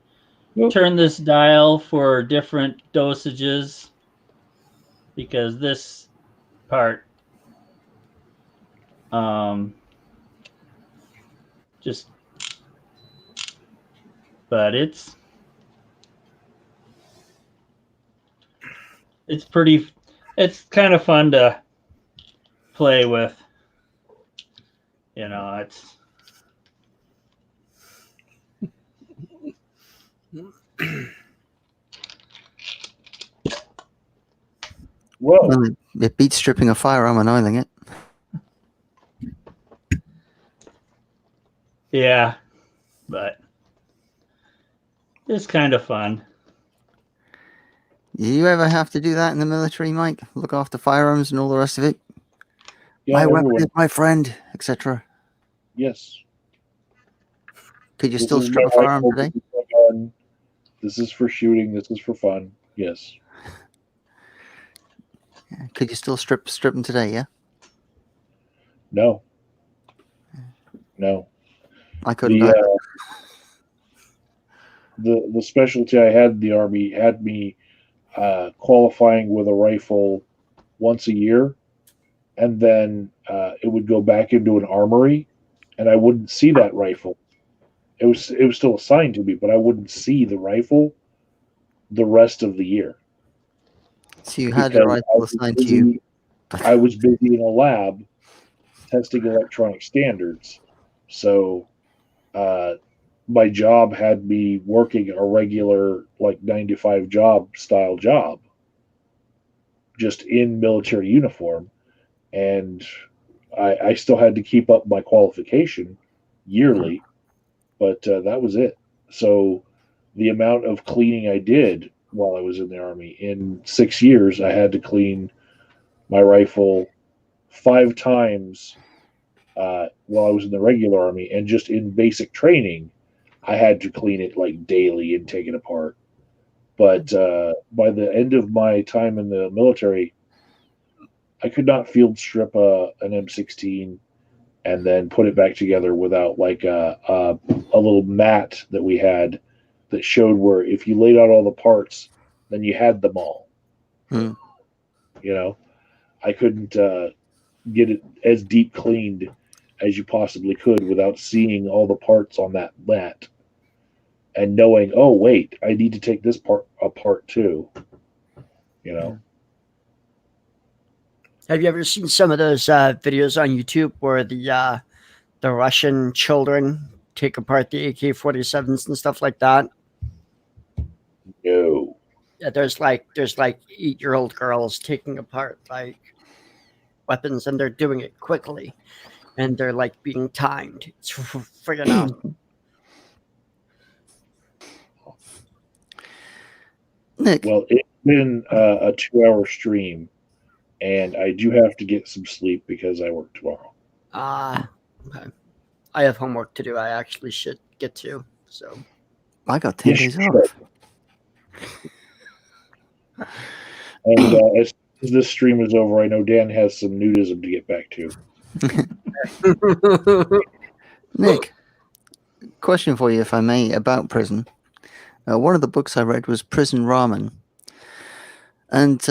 turn this dial for different dosages because this part just, but it's pretty, it's kind of fun to play with. It's Whoa. Well, it beats stripping a firearm and oiling it. Yeah, but it's kind of fun. Do you ever have to do that in the military, Mike? Look after firearms and all the rest of it? Yeah, My weapon everyone. is my friend, etc. Yes. Could you This still is strip my a firearm rifle, today? This is my gun. This is for shooting. This is for fun. Yes. Could you still strip them today, yeah? No. No. I couldn't The either. the specialty I had in the Army had me qualifying with a rifle once a year, and then it would go back into an armory, and I wouldn't see that rifle. It was still assigned to me, but I wouldn't see the rifle the rest of the year. So you had a because rifle assigned to you. I was busy in a lab testing electronic standards, so my job had me working a regular like 9 to 5 job, just in military uniform, and I still had to keep up my qualification yearly, but that was it. So the amount of cleaning I did while I was in the Army, in 6 years, I had to clean my rifle 5 times while I was in the regular Army, and just in basic training, I had to clean it like daily and take it apart. But by the end of my time in the military, I could not field strip an M16 and then put it back together without like a little mat that we had that showed where if you laid out all the parts, then you had them all. Hmm. I couldn't get it as deep cleaned as you possibly could without seeing all the parts on that mat and knowing, oh wait, I need to take this part apart too. Have you ever seen some of those videos on YouTube where the Russian children take apart the AK-47s and stuff like that? No. Yeah, there's like 8-year-old girls taking apart like weapons, and they're doing it quickly, and they're like being timed. It's friggin' awesome. Nick, Well, it's been a 2-hour stream, and I do have to get some sleep because I work tomorrow. Okay. I have homework to do. I actually should get to. So I got 10 Yes, days sure. off. And as soon as this stream is over, I know Dan has some nudism to get back to. Nick, question for you, if I may, about prison. One of the books I read was Prison Ramen. And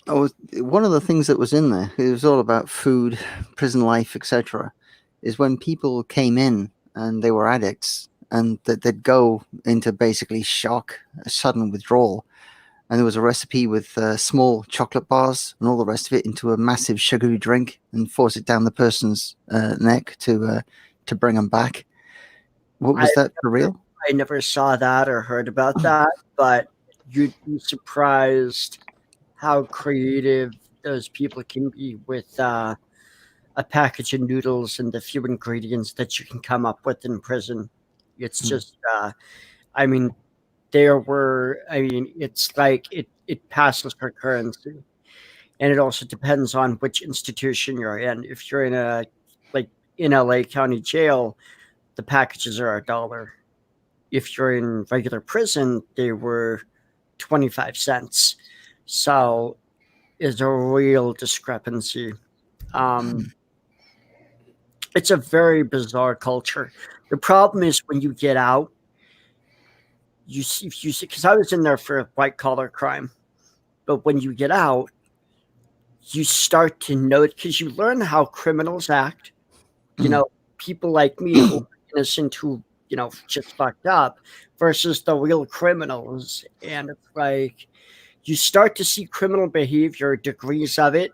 one of the things that was in there, it was all about food, prison life, etc., is when people came in and they were addicts and that they'd go into basically shock, a sudden withdrawal. And there was a recipe with small chocolate bars and all the rest of it into a massive sugary drink and force it down the person's neck to bring them back. What was that for real? I never saw that or heard about that, but you'd be surprised how creative those people can be with a package of noodles and the few ingredients that you can come up with in prison. It's just, I mean, it's like it passes for currency. And it also depends on which institution you're in. If you're in in LA County Jail, the packages are $1. If you're in regular prison, they were 25 cents. So it's a real discrepancy. It's a very bizarre culture. The problem is when you get out, you see, because I was in there for white collar crime, but when you get out, you start to know it because you learn how criminals act. You know, people like me who are innocent, who just fucked up, versus the real criminals, and it's like you start to see criminal behavior, degrees of it,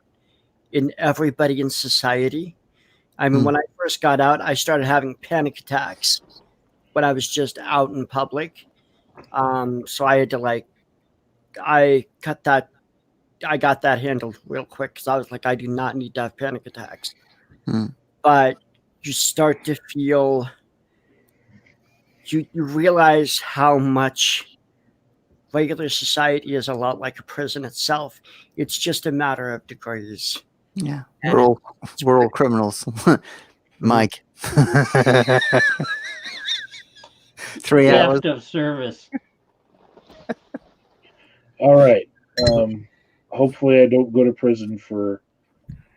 in everybody in society. I mean, when I first got out, I started having panic attacks when I was just out in public. So I had to I got that handled real quick because I was like, I do not need to have panic attacks. But you start to feel, you realize how much regular society is a lot like a prison itself. It's just a matter of degrees. Yeah, we're all criminals. Mike. 3 hours. Theft of service. All right. Hopefully I don't go to prison for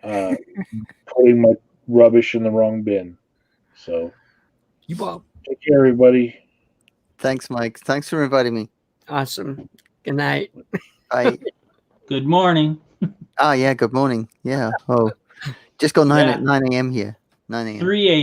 putting my rubbish in the wrong bin. So You won't. take care, everybody. Thanks, Mike. Thanks for inviting me. Awesome. Good night. Bye. Good morning. Yeah, good morning. Yeah. Oh, just got 9 Yeah. 9 a.m. here. 9 a.m. 3